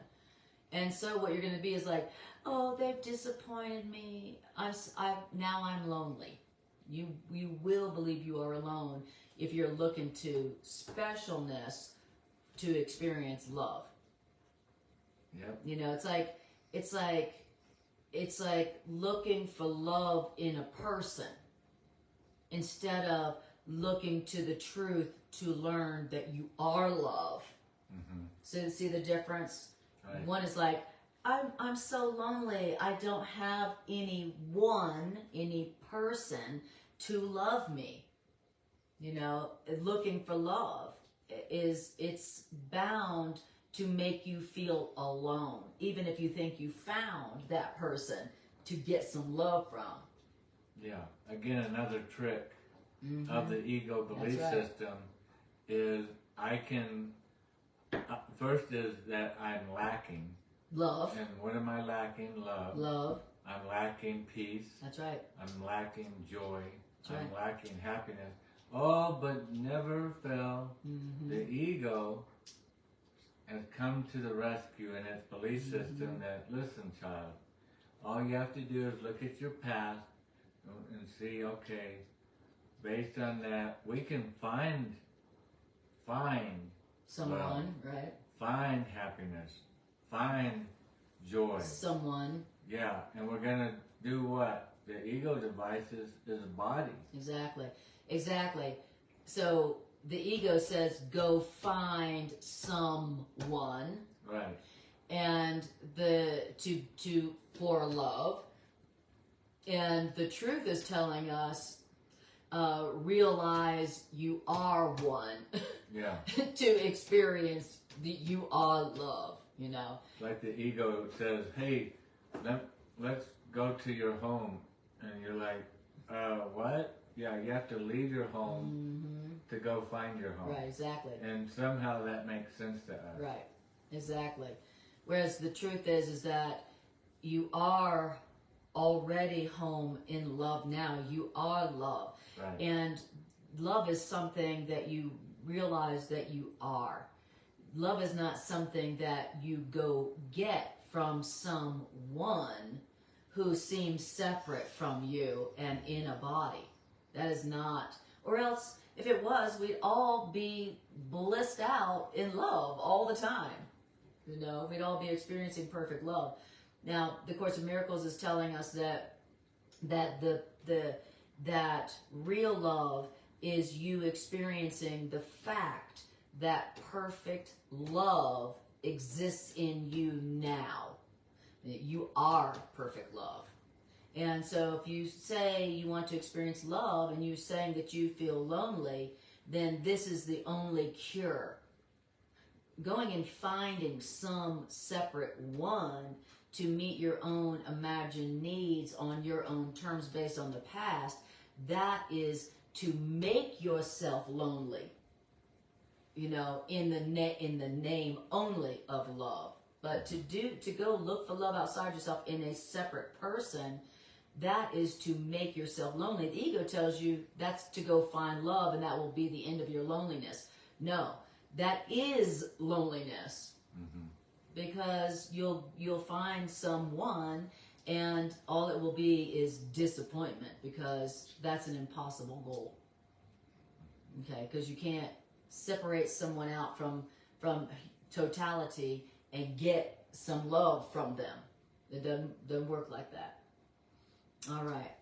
And so what you're gonna be is like, oh, they've disappointed me. Now I'm lonely. You will believe you are alone if you're looking to specialness to experience love. Yep. You know, it's like looking for love in a person instead of looking to the truth to learn that you are love. Mm-hmm. So see the difference? Right. One is like, I'm so lonely. I don't have any person to love me. You know, looking for love it's bound to make you feel alone, even if you think you found that person to get some love from. Yeah. Again, another trick of the ego belief system is first is that I'm lacking love. And what am I lacking? Love. Love. I'm lacking peace. That's right. I'm lacking joy. That's I'm lacking happiness. Oh, but never fail. Mm-hmm. The ego has come to the rescue in its belief system that, listen, child, all you have to do is look at your past and see, okay, based on that, we can find someone, love, right? Find happiness, find joy. Someone. Yeah, and we're going to do what? The ego device is a body. Exactly. So the ego says, go find someone. Right. And for love. And the truth is telling us, realize you are one. Yeah. To experience you are love, you know. Like the ego says, hey, let's go to your home. And you're like, what? Yeah, you have to leave your home to go find your home. Right, exactly. And somehow that makes sense to us. Right, exactly. Whereas the truth is that you are already home in love now. You are love. Right. And love is something that you realize that you are. Love is not something that you go get from someone who seems separate from you and in a body. That is not, or else if it was, we'd all be blissed out in love all the time. You know, we'd all be experiencing perfect love. Now, the Course of Miracles is telling us that that that real love is you experiencing the fact that perfect love exists in you now. You are perfect love. And so if you say you want to experience love and you're saying that you feel lonely, then this is the only cure. Going and finding some separate one to meet your own imagined needs on your own terms based on the past, that is to make yourself lonely, you know, in the name only of love. But to go look for love outside yourself in a separate person, that is to make yourself lonely. The ego tells you that's to go find love and that will be the end of your loneliness. No, that is loneliness. Mm-hmm. Because you'll find someone and all it will be is disappointment, because that's an impossible goal. Okay, because you can't separate someone out from totality and get some love from them. It doesn't work like that. All right.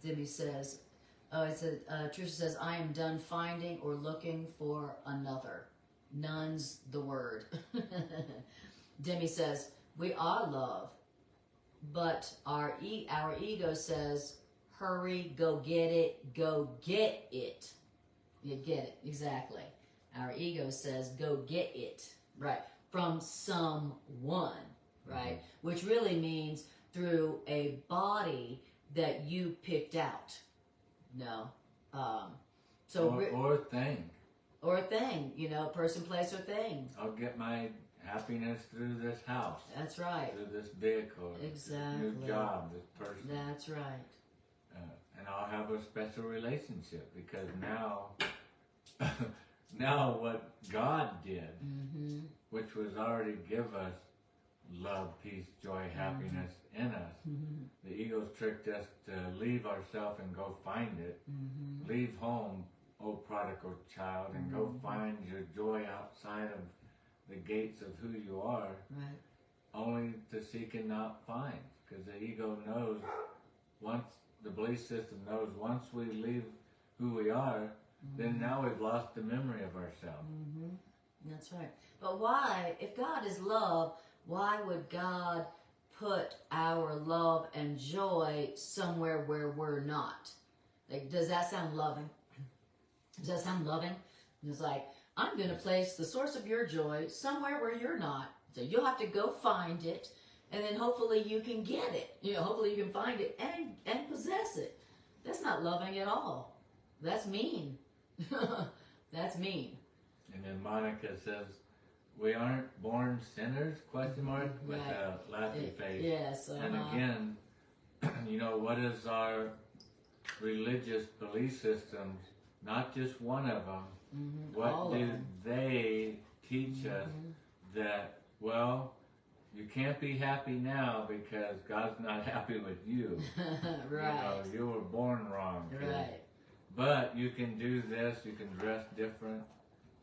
Demi says, Trisha says, I am done finding or looking for another. None's the word. Demi says, we are love, but our ego says, hurry, go get it, go get it. You get it, exactly. Our ego says, go get it, right, from someone, right, which really means through a body that you picked out. No. Or a thing. Or a thing, you know, person, place, or thing. I'll get my happiness through this house. That's right. Through this vehicle. Exactly. This new job, this person. That's right. And I'll have a special relationship because now what God did, mm-hmm. which was already give us love, peace, joy, happiness in us. Mm-hmm. The ego's tricked us to leave ourselves and go find it. Mm-hmm. Leave home, oh prodigal child, and mm-hmm. go find your joy outside of the gates of who you are, right. Only to seek and not find. Because the ego knows, the belief system knows, once we leave who we are, mm-hmm. then now we've lost the memory of ourselves. Mm-hmm. That's right. But why, if God is love, why would God put our love and joy somewhere where we're not? Like, does that sound loving? Does that sound loving? It's like, I'm going to place the source of your joy somewhere where you're not. So you'll have to go find it, and then hopefully you can get it. You know, hopefully you can find it and possess it. That's not loving at all. That's mean. That's mean. And then Monica says, we aren't born sinners, ? With right. A laughy face. Yes. And again, you know, what is our religious belief systems? Not just one of them. Mm-hmm. What do they teach mm-hmm. us? That, well, you can't be happy now because God's not happy with you. Right. You know, you were born wrong. Kid. Right. But you can do this, you can dress different,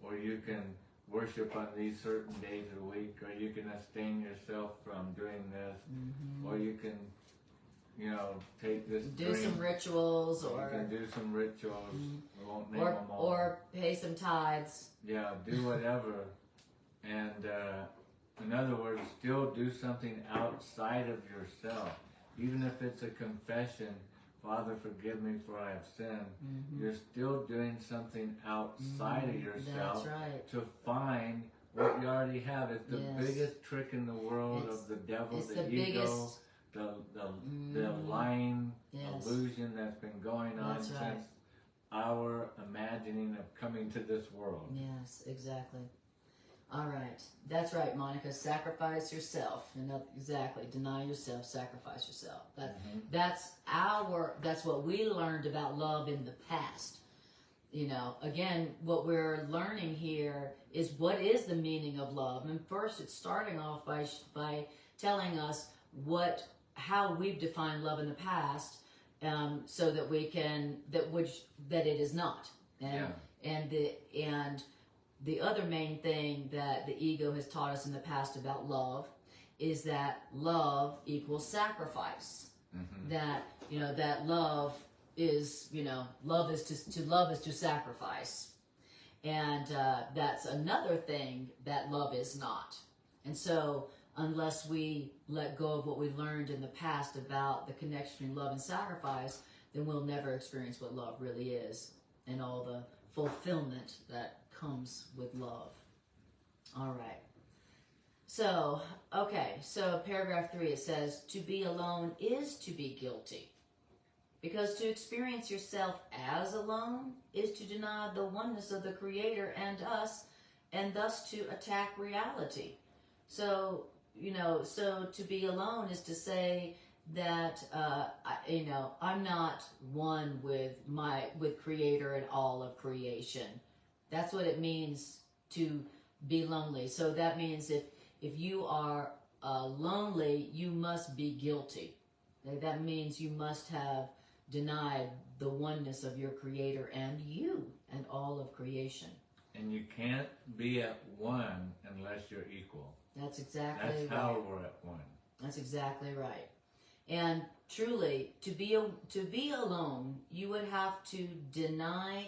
or you can worship on these certain days of the week, or you can abstain yourself from doing this, mm-hmm. or you can, you know, take this do some rituals, or you can do some rituals. Mm-hmm. We won't name them all. Or pay some tithes. Yeah, do whatever. And in other words, still do something outside of yourself. Even if it's a confession, Father, forgive me for I have sinned. Mm-hmm. You're still doing something outside of yourself. That's right. To find what you already have. It's the biggest trick in the world of the devil, the ego, the lying illusion that's been going on since our imagining of coming to this world. Yes, exactly. All right. That's right, Monica. Sacrifice yourself. Exactly. Deny yourself, sacrifice yourself. That's what we learned about love in the past. You know, again, what we're learning here is what is the meaning of love. And first, it's starting off by telling us how we've defined love in the past, so that we can that it is not. And the other main thing that the ego has taught us in the past about love is that love equals sacrifice. that, you know, that love is, you know, love is to sacrifice. And that's another thing that love is not. And so unless we let go of what we learned in the past about the connection between love and sacrifice, then we'll never experience what love really is and all the fulfillment that comes with love. All right. So, okay, so paragraph 3, it says, to be alone is to be guilty. Because to experience yourself as alone is to deny the oneness of the Creator and us, and thus to attack reality. So, you know, so to be alone is to say that, you know, I'm not one with Creator and all of creation. That's what it means to be lonely. So that means if you are lonely, you must be guilty. That means you must have denied the oneness of your Creator and you and all of creation. And you can't be at one unless you're equal. That's exactly right. That's how we're at one. That's exactly right. And truly, to be alone, you would have to deny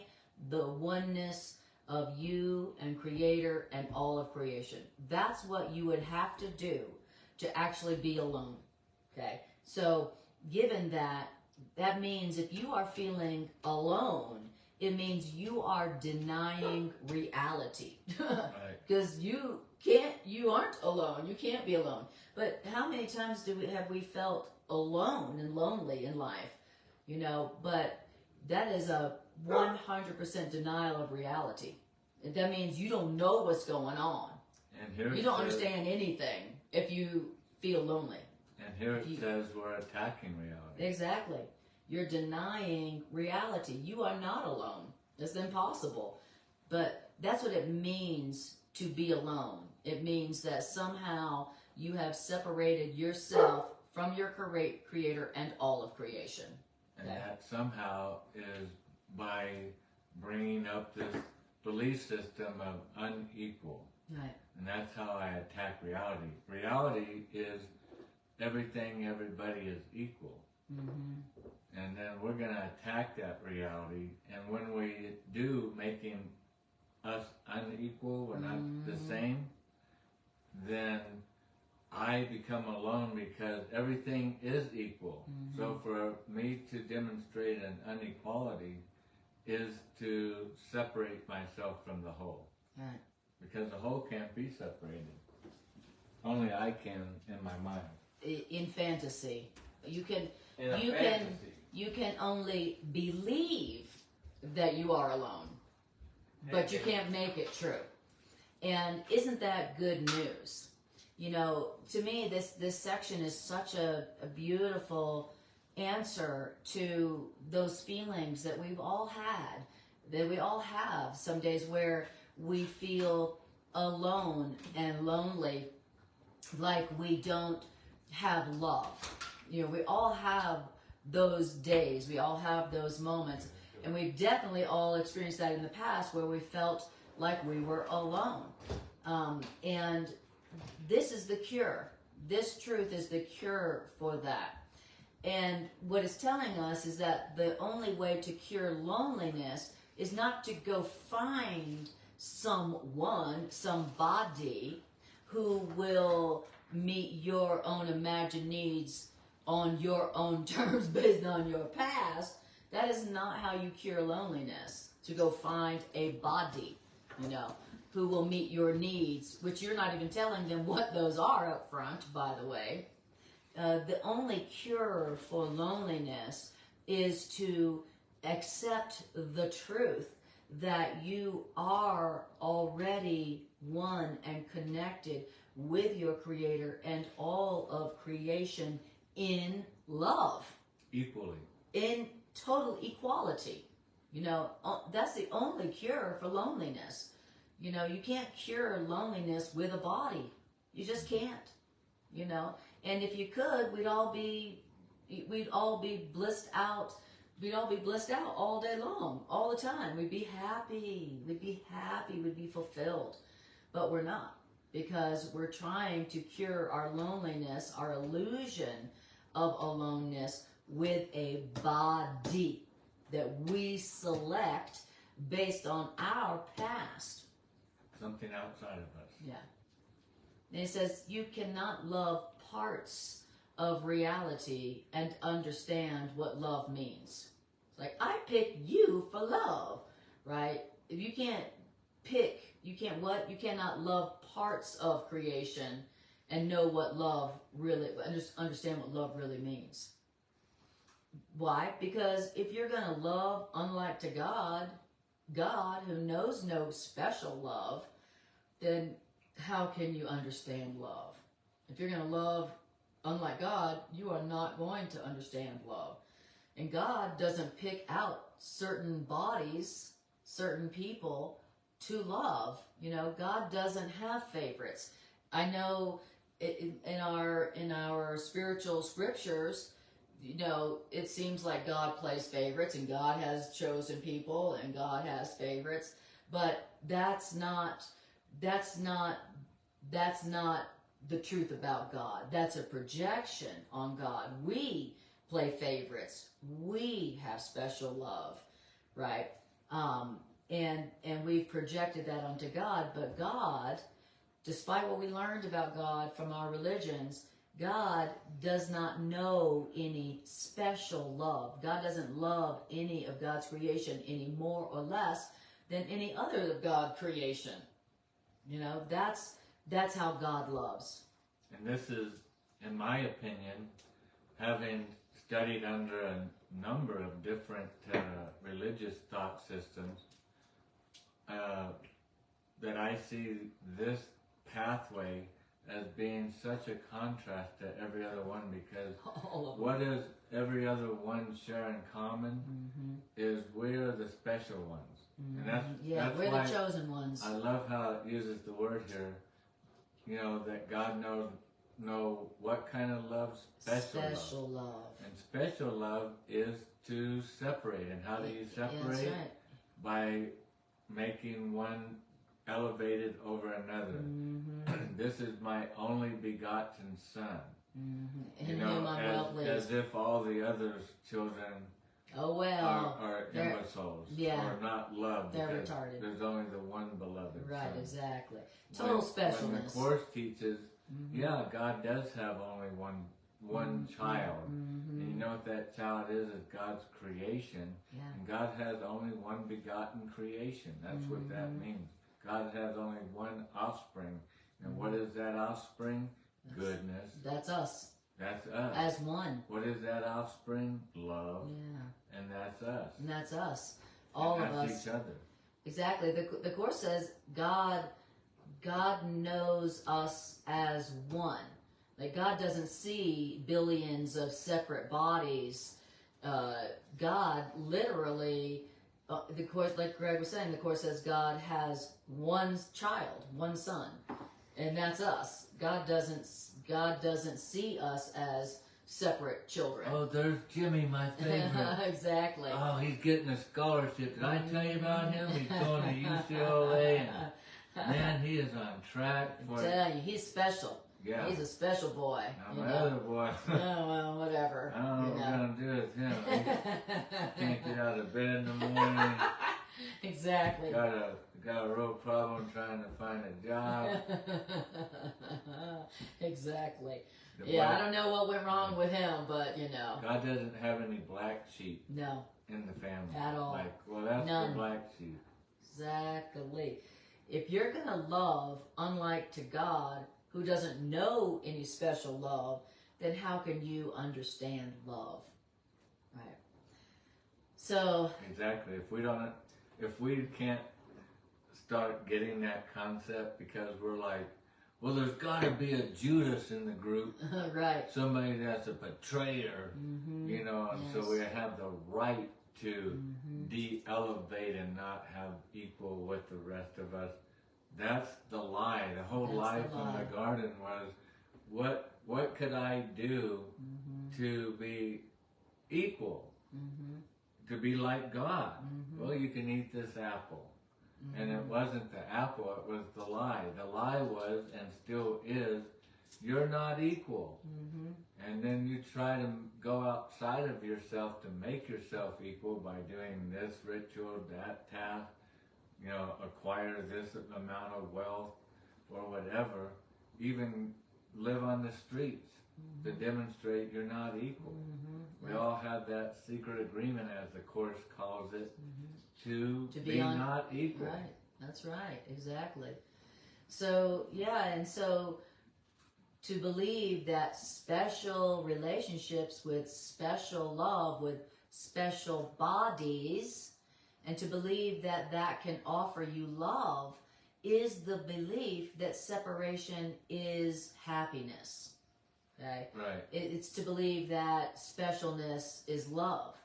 the oneness of you and Creator and all of creation. That's what you would have to do to actually be alone. Okay? So, given that, that means if you are feeling alone, it means you are denying reality. Because you aren't alone. You can't be alone. But how many times have we felt alone and lonely in life? You know, but that is a 100% denial of reality. That means you don't know what's going on. And here you don't understand anything if you feel lonely. And here it says we're attacking reality. Exactly. You're denying reality. You are not alone. It's impossible. But that's what it means to be alone. It means that somehow you have separated yourself from your Creator and all of creation. And that somehow is by bringing up this belief system of unequal. Right. And that's how I attack reality. Reality is everything, everybody is equal. And then we're going to attack that reality. And when we do, making us unequal, we're not the same, then I become alone because everything is equal. So for me to demonstrate an inequality is to separate myself from the whole. Right. Because the whole can't be separated. Only I can in my mind. In fantasy. You can only believe that you are alone, but you can't make it true. And isn't that good news? You know, to me, this section is such a beautiful answer to those feelings that we've all had, that we all have some days where we feel alone and lonely, like we don't have love. You know, we all have those days, we all have those moments, and we've definitely all experienced that in the past where we felt like we were alone. And this is the cure. This truth is the cure for that. And what it's telling us is that the only way to cure loneliness is not to go find someone, somebody who will meet your own imagined needs on your own terms based on your past. That is not how you cure loneliness, to go find a body, you know, who will meet your needs, which you're not even telling them what those are up front, by the way. The only cure for loneliness is to accept the truth that you are already one and connected with your Creator and all of creation in love. Equally. In total equality. You know, that's the only cure for loneliness. You know, you can't cure loneliness with a body. You just can't. You know, and if you could, we'd all be blissed out. We'd all be blissed out all day long, all the time. We'd be happy. We'd be fulfilled. But we're not, because we're trying to cure our loneliness, our illusion of aloneness with a body that we select based on our past. Something outside of us. Yeah. And he says you cannot love parts of reality and understand what love means. It's like, I pick you for love, right? If you can't pick, you cannot love parts of creation and know what love really, understand what love really means. Why? Because if you're going to love unlike to God, God who knows no special love, then how can you understand love? If you're going to love unlike God, you are not going to understand love. And God doesn't pick out certain bodies, certain people to love. You know, God doesn't have favorites. I know in our spiritual scriptures, you know, it seems like God plays favorites and God has chosen people and God has favorites, but that's not the truth about God. That's a projection on God. We play favorites. We have special love, right? And we've projected that onto God, but God, despite what we learned about God from our religions, God does not know any special love. God doesn't love any of God's creation any more or less than any other of God's creation. You know, that's how God loves. And this is, in my opinion, having studied under a number of different religious thought systems, that I see this pathway as being such a contrast to every other one, because what does every other one share in common is we're the special ones. And that's we're why the chosen ones. I love how it uses the word here, you know, that God knows what kind of love, special love. And special love is to separate. And how do you separate? That's right. By making one elevated over another. This is my only begotten son. You know, as if all the others children are imbeciles or not loved. They're retarded. There's only the one beloved Right, son. exactly. Total specialness. When the Course teaches, yeah, God does have only one child. And you know what that child is God's creation. Yeah. And God has only one begotten creation. That's what that means. God has only one offspring. And what is that offspring? Goodness. That's us. That's us. As one. What is that offspring? Love. Yeah. And that's us. And that's us. All and of that's us. each other. Exactly. The Course says God knows us as one. Like, God doesn't see billions of separate bodies. God literally, the Course, like Greg was saying, the Course says God has one child, one son, and that's us. God doesn't see us as separate children. Oh, there's Jimmy, my favorite. Exactly. Oh, he's getting a scholarship. Did I tell you about him? He's going to UCLA, and man, he is on track. I'm telling you, he's special. Yeah. He's a special boy. Now, my other boy. Oh, well, whatever. I don't know what we're going to do with him. He can't get out of bed in the morning. Exactly. Got a real problem trying to find a job. Exactly. I don't know what went wrong with him, but you know. God doesn't have any black sheep. No. In the family. At all. Like, well, that's None. the black sheep. Exactly. If you're going to love unlike to God, who doesn't know any special love, then how can you understand love? Right. So. Exactly. If we can't start getting that concept, because we're like, well, there's got to be a Judas in the group. Right. Somebody that's a betrayer, you know, and so we have the right to de-elevate and not have equal with the rest of us. That's the lie. The whole lie from the garden was, what could I do to be equal? To be like God? Well, you can eat this apple. And it wasn't the apple, it was the lie. The lie was, and still is, you're not equal. And then you try to go outside of yourself to make yourself equal by doing this ritual, that task, you know, acquire this amount of wealth or whatever, even live on the streets to demonstrate you're not equal. We all have that secret agreement, as the Course calls it, to be not equal. Right, that's right, exactly. So, yeah, and so to believe that special relationships with special love, with special bodies, and to believe that that can offer you love is the belief that separation is happiness. Okay? Right. It's to believe that specialness is love,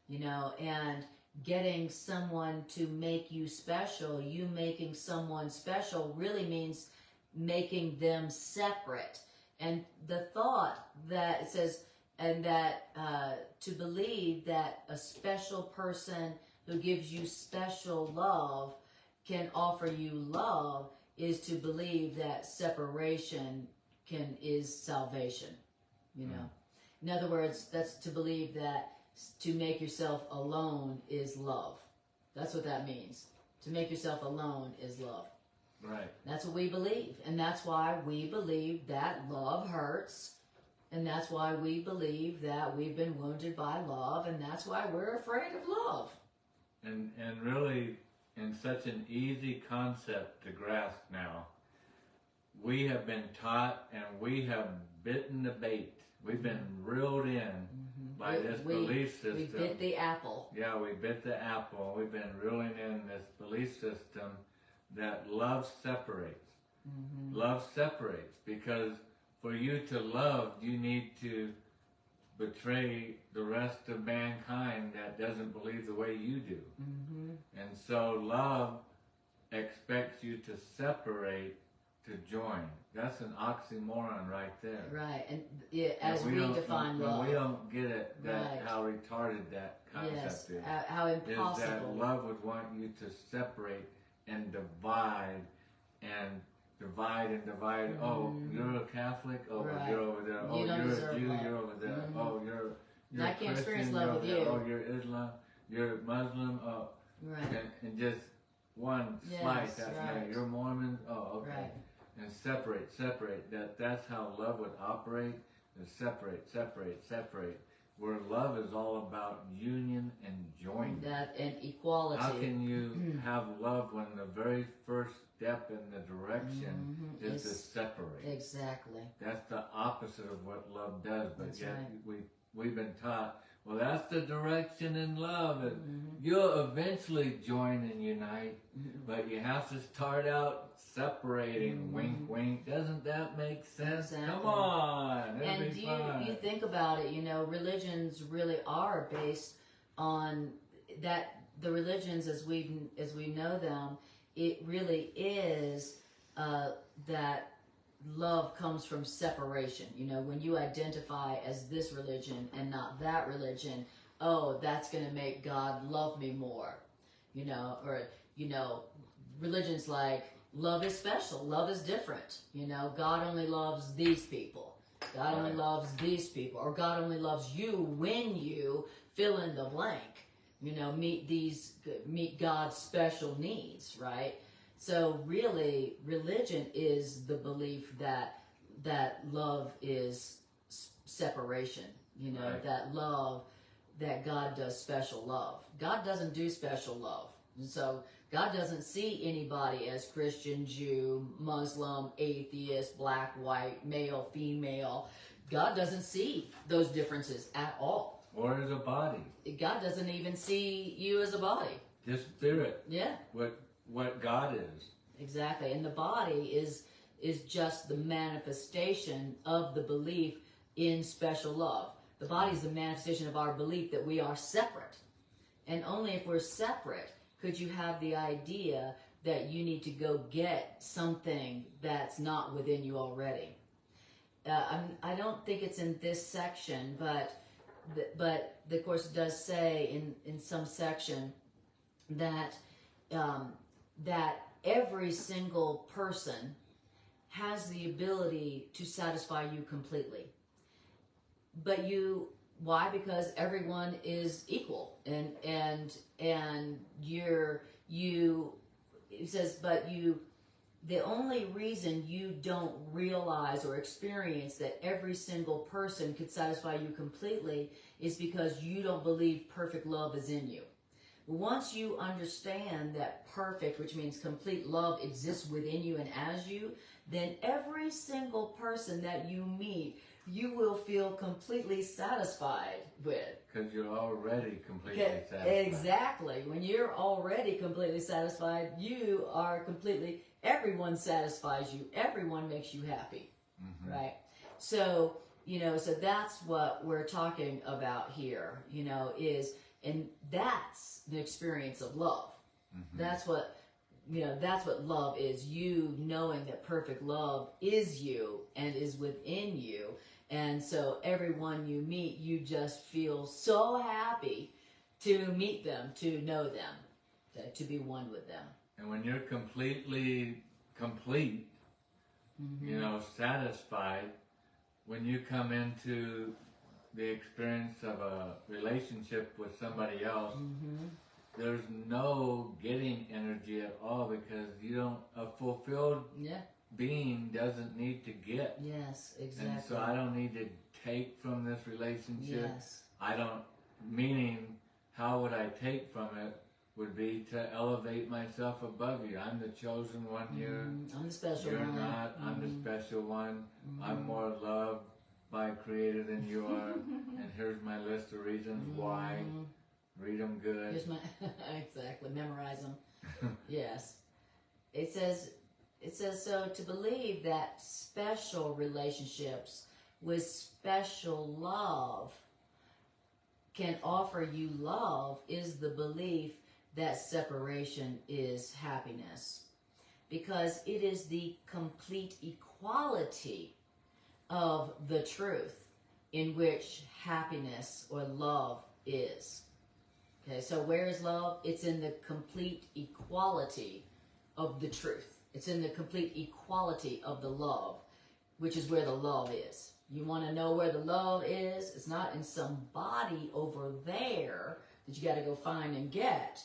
you know, and getting someone to make you special, you making someone special really means making them separate. And the thought that it says, and that to believe that a special person who gives you special love can offer you love is to believe that separation is salvation, you know. In other words, that's to believe that to make yourself alone is love. That's what that means. To make yourself alone is love. Right. That's what we believe. And that's why we believe that love hurts. And that's why we believe that we've been wounded by love. And that's why we're afraid of love. And really, in such an easy concept to grasp now, we have been taught and we have bitten the bait. We've been reeled in by this belief system. We bit the apple. Yeah, we bit the apple. We've been reeling in this belief system that love separates. Love separates because for you to love, you need to betray the rest of mankind that doesn't believe the way you do. And so love expects you to separate to join. That's an oxymoron right there. Right, and as we define love. We don't get it, Right. how retarded that concept is. How impossible. Is that love would want you to separate and divide and divide and divide. Oh, you're a Catholic? Oh, Right. you're over there. Oh, You don't you're a deserve Jew? love. You're over there. Oh, you're And I can't experience Christian, love you're with over there. you. Oh, you're Islam. You're Muslim. Oh, Right. and just one Yes, slice. That's right. You're Mormon. Oh, okay. Right. And separate. That's how love would operate. Is separate. Where love is all about union and joining. That and equality. How can you have love when the very first step in the direction is to separate? Exactly. That's the opposite of what love does. But That's yet right. we've been taught, well, that's the direction in love. And you'll eventually join and unite, but you have to start out separating. Wink, wink. Doesn't that make sense? Exactly. Come on. It'll And be fun. you think about it, you know, religions really are based on that. The religions as we know them, it really is that love comes from separation. You know, when you identify as this religion and not that religion, oh, that's going to make God love me more. You know, or, you know, religions like love is special, love is different. You know, God only loves these people. God only loves these people. Or God only loves you when you fill in the blank. You know, meet God's special needs, right? So really, religion is the belief that love is separation. You know, that love, that God does special love. God doesn't do special love. And so God doesn't see anybody as Christian, Jew, Muslim, atheist, black, white, male, female. God doesn't see those differences at all. Or as a body. God doesn't even see you as a body. Just spirit. Yeah. What God is. Exactly. And the body is just the manifestation of the belief in special love. The body is the manifestation of our belief that we are separate. And only if we're separate could you have the idea that you need to go get something that's not within you already. I don't think it's in this section, but the Course does say in some section that that every single person has the ability to satisfy you completely. But why? Because everyone is equal, and it says, but the only reason you don't realize or experience that every single person could satisfy you completely is because you don't believe perfect love is in you. Once you understand that perfect, which means complete love, exists within you and as you, then every single person that you meet, you will feel completely satisfied with. Because you're already completely satisfied. Exactly. When you're already completely satisfied, you are completely, everyone satisfies you. Everyone makes you happy. Mm-hmm. Right? So, so that's what we're talking about here, and that's the experience of love. Mm-hmm. That's what love is. You knowing that perfect love is you and is within you. And so everyone you meet, you just feel so happy to meet them, to know them, to be one with them. And when you're completely complete, mm-hmm. Satisfied, when you come into the experience of a relationship with somebody else, mm-hmm. there's no getting energy at all, because a fulfilled being doesn't need to get. Yes, exactly. And so I don't need to take from this relationship. Yes. Meaning, how would I take from it would be to elevate myself above you. I'm the chosen one here. I'm the special one. You're not. I'm the special one. I'm more loved by Creator than you are. And here's my list of reasons why. Read them good. Here's exactly. Memorize them. Yes. It says, so to believe that special relationships with special love can offer you love is the belief that separation is happiness, because it is the complete equality of the truth in which happiness or love is. Okay, so where is love? It's in the complete equality of the truth. It's in the complete equality of the love, which is where the love is. You want to know where the love is? It's not in some body over there that you got to go find and get.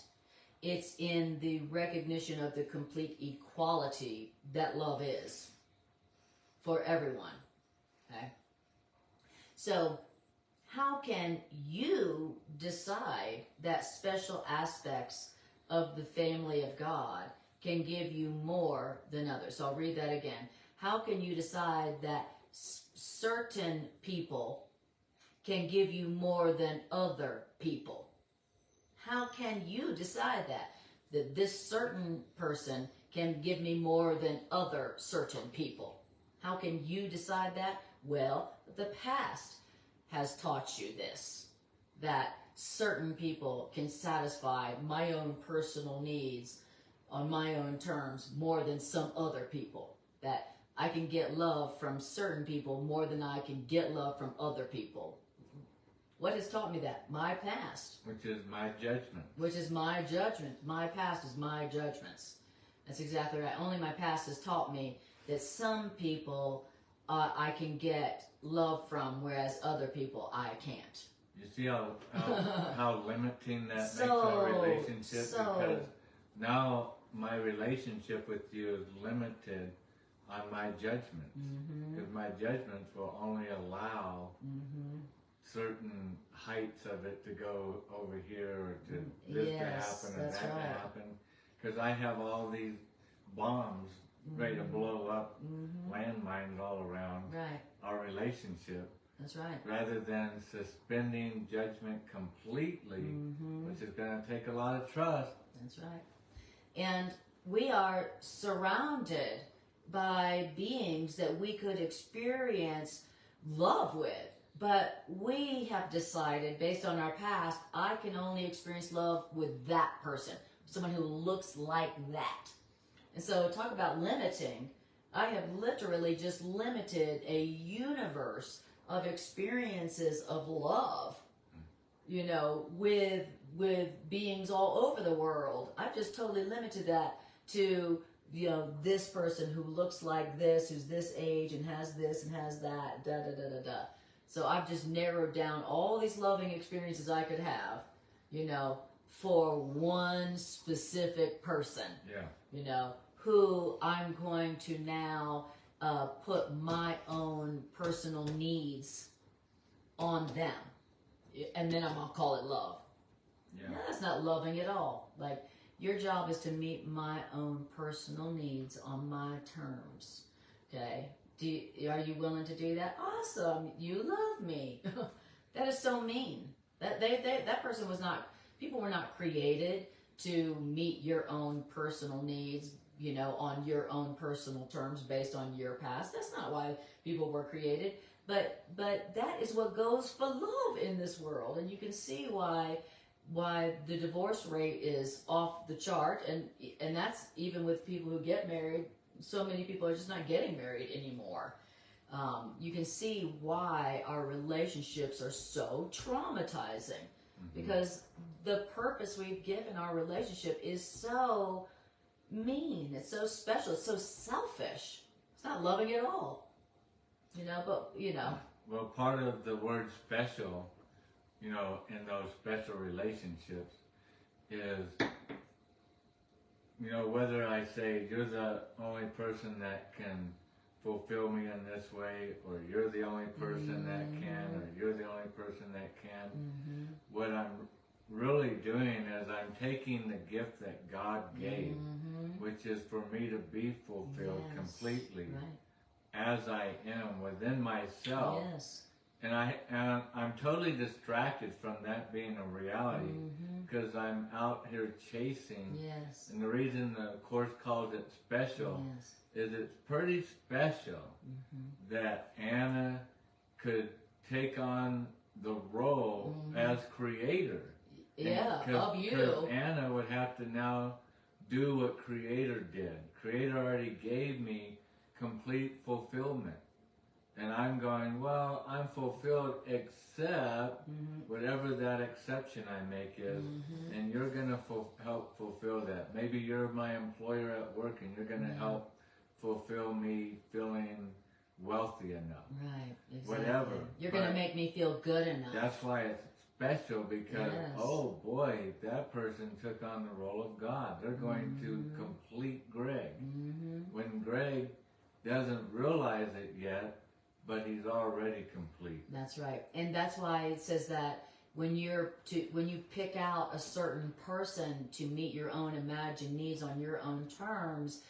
It's in the recognition of the complete equality that love is for everyone. Okay? So, how can you decide that special aspects of the family of God can give you more than others? So I'll read that again. How can you decide that certain people can give you more than other people? How can you decide that this certain person can give me more than other certain people? How can you decide that? Well, the past has taught you this, that certain people can satisfy my own personal needs on my own terms more than some other people, that I can get love from certain people more than I can get love from other people. What has taught me that? My past. Which is my judgment. Which is my judgment. My past is my judgments. That's exactly right. Only my past has taught me that some people I can get love from, whereas other people I can't. You see how limiting that makes our relationship? Because now my relationship with you is limited on my judgments. Because my judgments will only allow certain heights of it to go over here, or to this to happen or that to happen. Because I have all these bombs ready to blow up, landmines all around our relationship. That's right. Rather than suspending judgment completely, which is going to take a lot of trust. That's right. And we are surrounded by beings that we could experience love with. But we have decided, based on our past, I can only experience love with that person, someone who looks like that. And so talk about limiting. I have literally just limited a universe of experiences of love, with beings all over the world. I've just totally limited that to this person who looks like this, who's this age and has this and has that, da da da da da. So I've just narrowed down all these loving experiences I could have, for one specific person. Yeah. Who I'm going to now put my own personal needs on them. And then I'm going to call it love. Yeah. No, that's not loving at all. Like, your job is to meet my own personal needs on my terms. Okay? Are you willing to do that? Awesome. You love me. That is so mean. That person was not, people were not created to meet your own personal needs, on your own personal terms based on your past. That's not why people were created. But that is what goes for love in this world. And you can see why the divorce rate is off the chart, and that's even with people who get married. So many people are just not getting married anymore. You can see why our relationships are so traumatizing, because the purpose we've given our relationship is so mean, it's so special, it's so selfish. It's not loving at all. Well, part of the word special, in those special relationships is, whether I say you're the only person that can fulfill me in this way, or you're the only person that can, or you're the only person that can. What I'm really doing is I'm taking the gift that God gave, which is for me to be fulfilled completely as I am within myself. Yes. And I'm totally distracted from that being a reality, because I'm out here chasing. Yes. And the reason the Course calls it special is it's pretty special that Anna could take on the role as creator. Yeah, of you. Because Anna would have to now do what Creator did. Creator already gave me complete fulfillment. And I'm going, well, I'm fulfilled except whatever that exception I make is. And you're going to help fulfill that. Maybe you're my employer at work and you're going to help fulfill me feeling wealthy enough. Right, exactly. Whatever. You're going to make me feel good enough. That's why it's special, because, oh boy, that person took on the role of God. They're going to complete Greg. When Greg doesn't realize it yet, but he's already complete. That's right. And that's why it says that when you pick out a certain person to meet your own imagined needs on your own terms,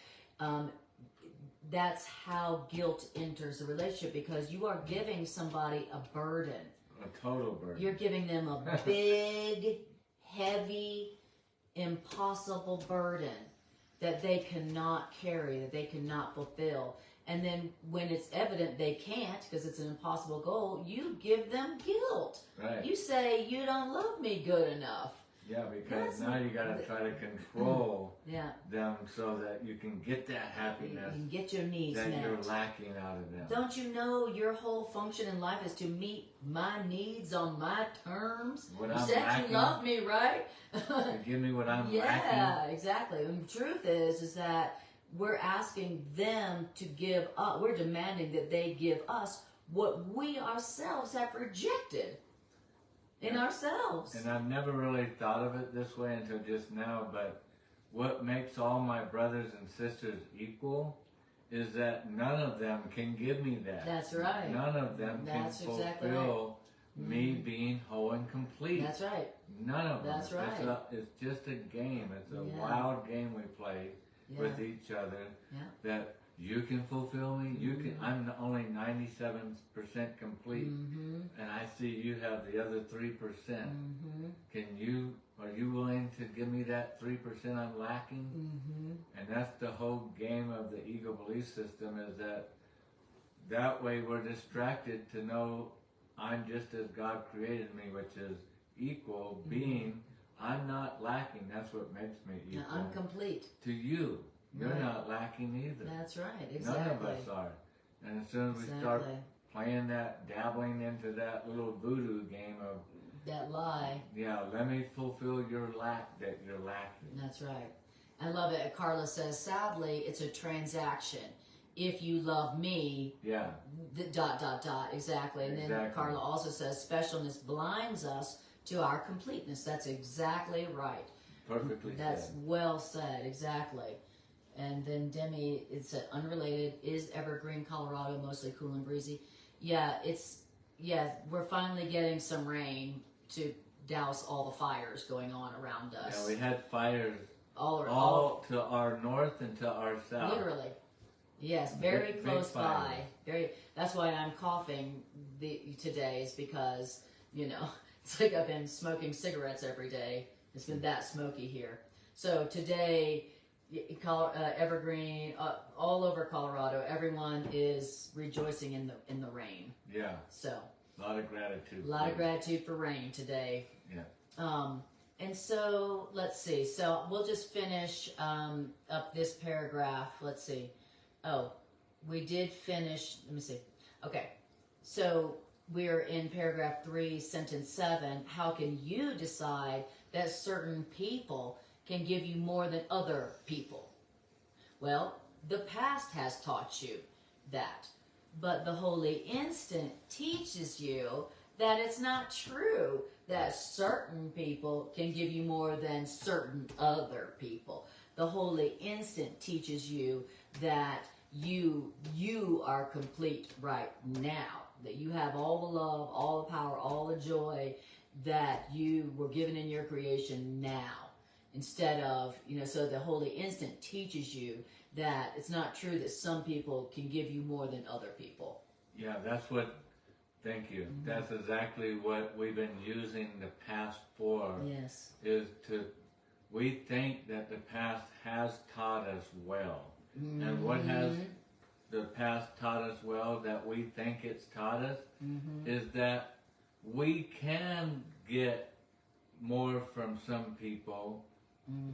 that's how guilt enters the relationship, because you are giving somebody a burden. A total burden. You're giving them a big, heavy, impossible burden that they cannot carry, that they cannot fulfill. And then when it's evident they can't, because it's an impossible goal, you give them guilt. Right. You say, you don't love me good enough. Yeah, because now you got to try to control them so that you can get that happiness. You can get your needs that met. You're lacking out of them. Don't you know your whole function in life is to meet my needs on my terms? What you I'm said lacking, you love me, right? To give me what I'm lacking. Yeah, exactly. And the truth is that we're asking them to give up. We're demanding that they give us what we ourselves have rejected in ourselves. And I've never really thought of it this way until just now, but what makes all my brothers and sisters equal is that none of them can give me that. That's right. None of them can fulfill me being whole and complete. That's right. None of them. That's right. It's just a game. It's a wild game we play with each other. That you can fulfill me. You can. I'm only 97% complete, and I see you have the other 3%. Can you? Are you willing to give me that 3% I'm lacking? And that's the whole game of the ego belief system. Is that way we're distracted to know I'm just as God created me, which is equal being. I'm not lacking. That's what makes me equal. I'm complete. To you. You're not lacking either. That's right, exactly. None of us are. And as soon as we start playing that, dabbling into that little voodoo game of... that lie. Yeah, let me fulfill your lack that you're lacking. That's right. I love it. Carla says, sadly, it's a transaction. If you love me, Yeah. Dot, dot, dot, exactly. And then Exactly. Carla also says, specialness blinds us to our completeness. That's exactly right. Perfectly That's said. well said, exactly. And then Demi, it said, unrelated, is Evergreen, Colorado mostly cool and breezy? Yeah, we're finally getting some rain to douse all the fires going on around us. Yeah, we had fires all to our north and to our south. literally. Yes, very Big close by. fires. That's why I'm coughing today, is because, it's like I've been smoking cigarettes every day. It's been that smoky here. So today, Evergreen, all over Colorado, everyone is rejoicing in the rain. Yeah. So a lot of gratitude. A lot of gratitude for rain today. Yeah. And so let's see. So we'll just finish up this paragraph. Let's see. Oh, we did finish. Let me see. Okay. So we're in paragraph 3, sentence 7. How can you decide that certain people can give you more than other people? Well, the past has taught you that. But the Holy Instant teaches you that it's not true that certain people can give you more than certain other people. The Holy Instant teaches you that you are complete right now, that you have all the love, all the power, all the joy that you were given in your creation now. Instead of, so the Holy Instant teaches you that it's not true that some people can give you more than other people. Yeah, thank you. Mm-hmm. That's exactly what we've been using the past for. Yes. We think that the past has taught us well. Mm-hmm. And what has the past taught us well that we think it's taught us is that we can get more from some people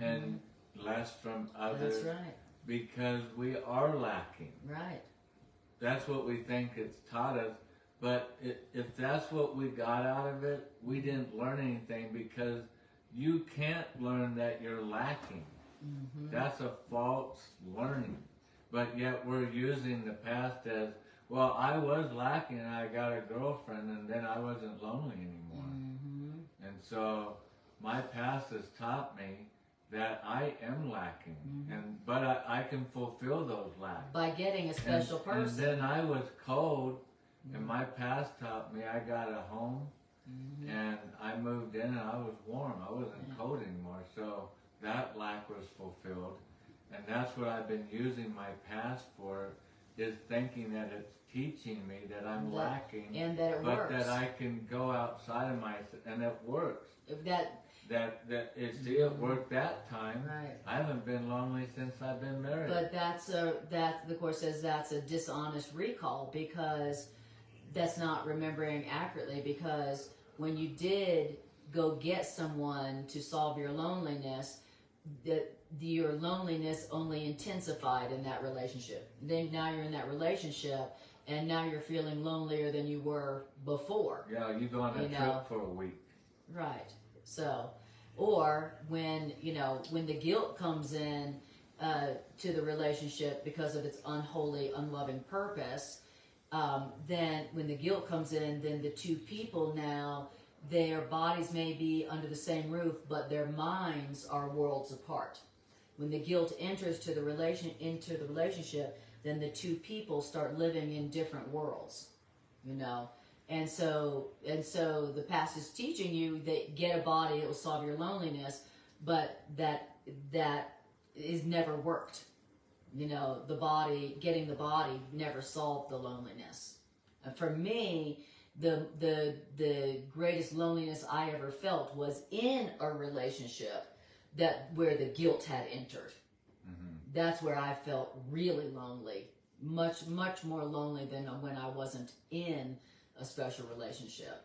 and less from others. That's right. Because we are lacking. Right. That's what we think it's taught us. But if that's what we got out of it, we didn't learn anything, because you can't learn that you're lacking. That's a false learning. But yet we're using the past as, well, I was lacking and I got a girlfriend and then I wasn't lonely anymore. And so my past has taught me that I am lacking, but I can fulfill those lacks. By getting a special person. And then I was cold, and my past taught me I got a home, and I moved in and I was warm. I wasn't cold anymore, so that lack was fulfilled. And that's what I've been using my past for, is thinking that it's teaching me that I'm lacking, and that it works. But that I can go outside of myself, and it works. It worked that time. Right. I haven't been lonely since I've been married. But the Course says that's a dishonest recall, because that's not remembering accurately, because when you did go get someone to solve your loneliness, your loneliness only intensified in that relationship. Then now you're in that relationship, and now you're feeling lonelier than you were before. Yeah, you go on a trip for a week. Right. So, or when the guilt comes in to the relationship because of its unholy, unloving purpose, then when the guilt comes in, then the two people now, their bodies may be under the same roof, but their minds are worlds apart. When the guilt enters into the relationship, then the two people start living in different worlds, And so the past is teaching you that get a body that will solve your loneliness, but that is never worked. Getting the body never solved the loneliness. And for me, the greatest loneliness I ever felt was in a relationship where the guilt had entered. That's where I felt really lonely, much, much more lonely than when I wasn't in a special relationship.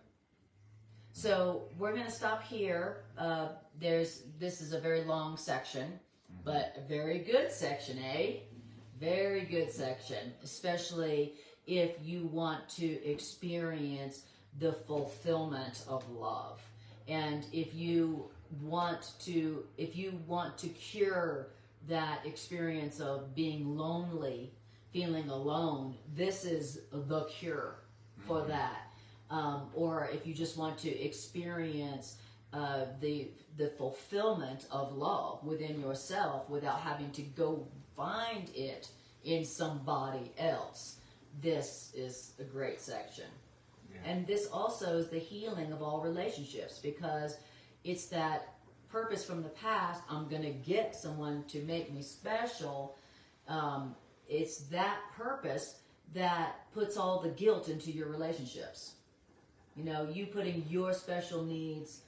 So we're going to stop here. This is a very long section, but a very good section, eh? Very good section, especially if you want to experience the fulfillment of love. And if you want to cure that experience of being lonely, feeling alone, this is the cure for that. Or if you just want to experience the fulfillment of love within yourself without having to go find it in somebody else, this is a great section. Yeah. And this also is the healing of all relationships, because it's that purpose from the past. I'm going to get someone to make me special. It's that purpose that puts all the guilt into your relationships. You know, you putting your special needs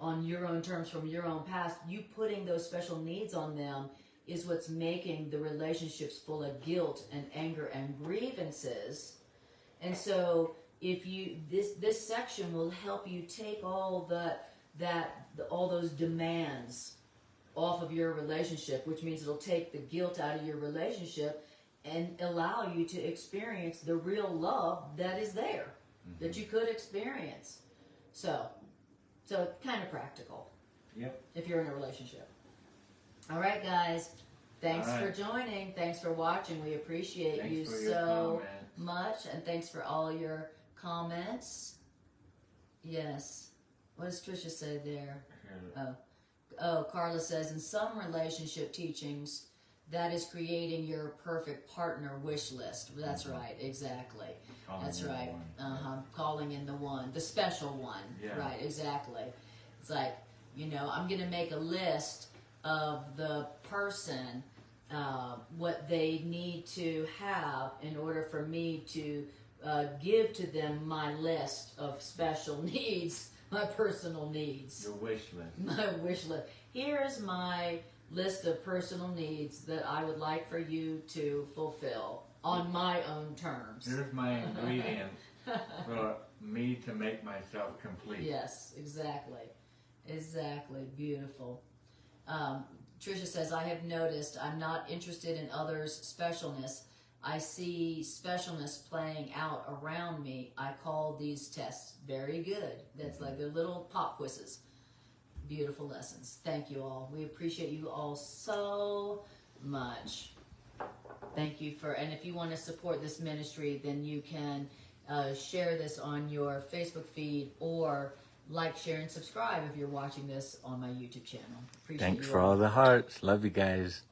on your own terms from your own past, you putting those special needs on them is what's making the relationships full of guilt and anger and grievances. And so if you, this section will help you take all all those demands off of your relationship, which means it'll take the guilt out of your relationship and allow you to experience the real love that is there, that you could experience. So kind of practical. Yep. If you're in a relationship. All right, guys. Thanks for joining. Thanks for watching. We appreciate you so much. And thanks for all your comments. Yes. What does Tricia say there? Oh, Carla says, in some relationship teachings, that is creating your perfect partner wish list. That's right, exactly. That's right. Calling in the one, the special one. Yeah. Right, exactly. It's like, you know, I'm going to make a list of the person, what they need to have in order for me to give to them my list of special needs, my personal needs. Your wish list. My wish list. Here's my list of personal needs that I would like for you to fulfill on my own terms. Here's my ingredients for me to make myself complete. Yes, exactly. Exactly. Beautiful. Tricia says, I have noticed I'm not interested in others' specialness. I see specialness playing out around me. I call these tests. Very good. That's like they're little pop quizzes. Beautiful lessons. Thank you all. We appreciate you all so much. Thank you and if you want to support this ministry, then you can share this on your Facebook feed, or like, share, and subscribe if you're watching this on my YouTube channel. Appreciate Thanks you for all the hearts. Love you guys.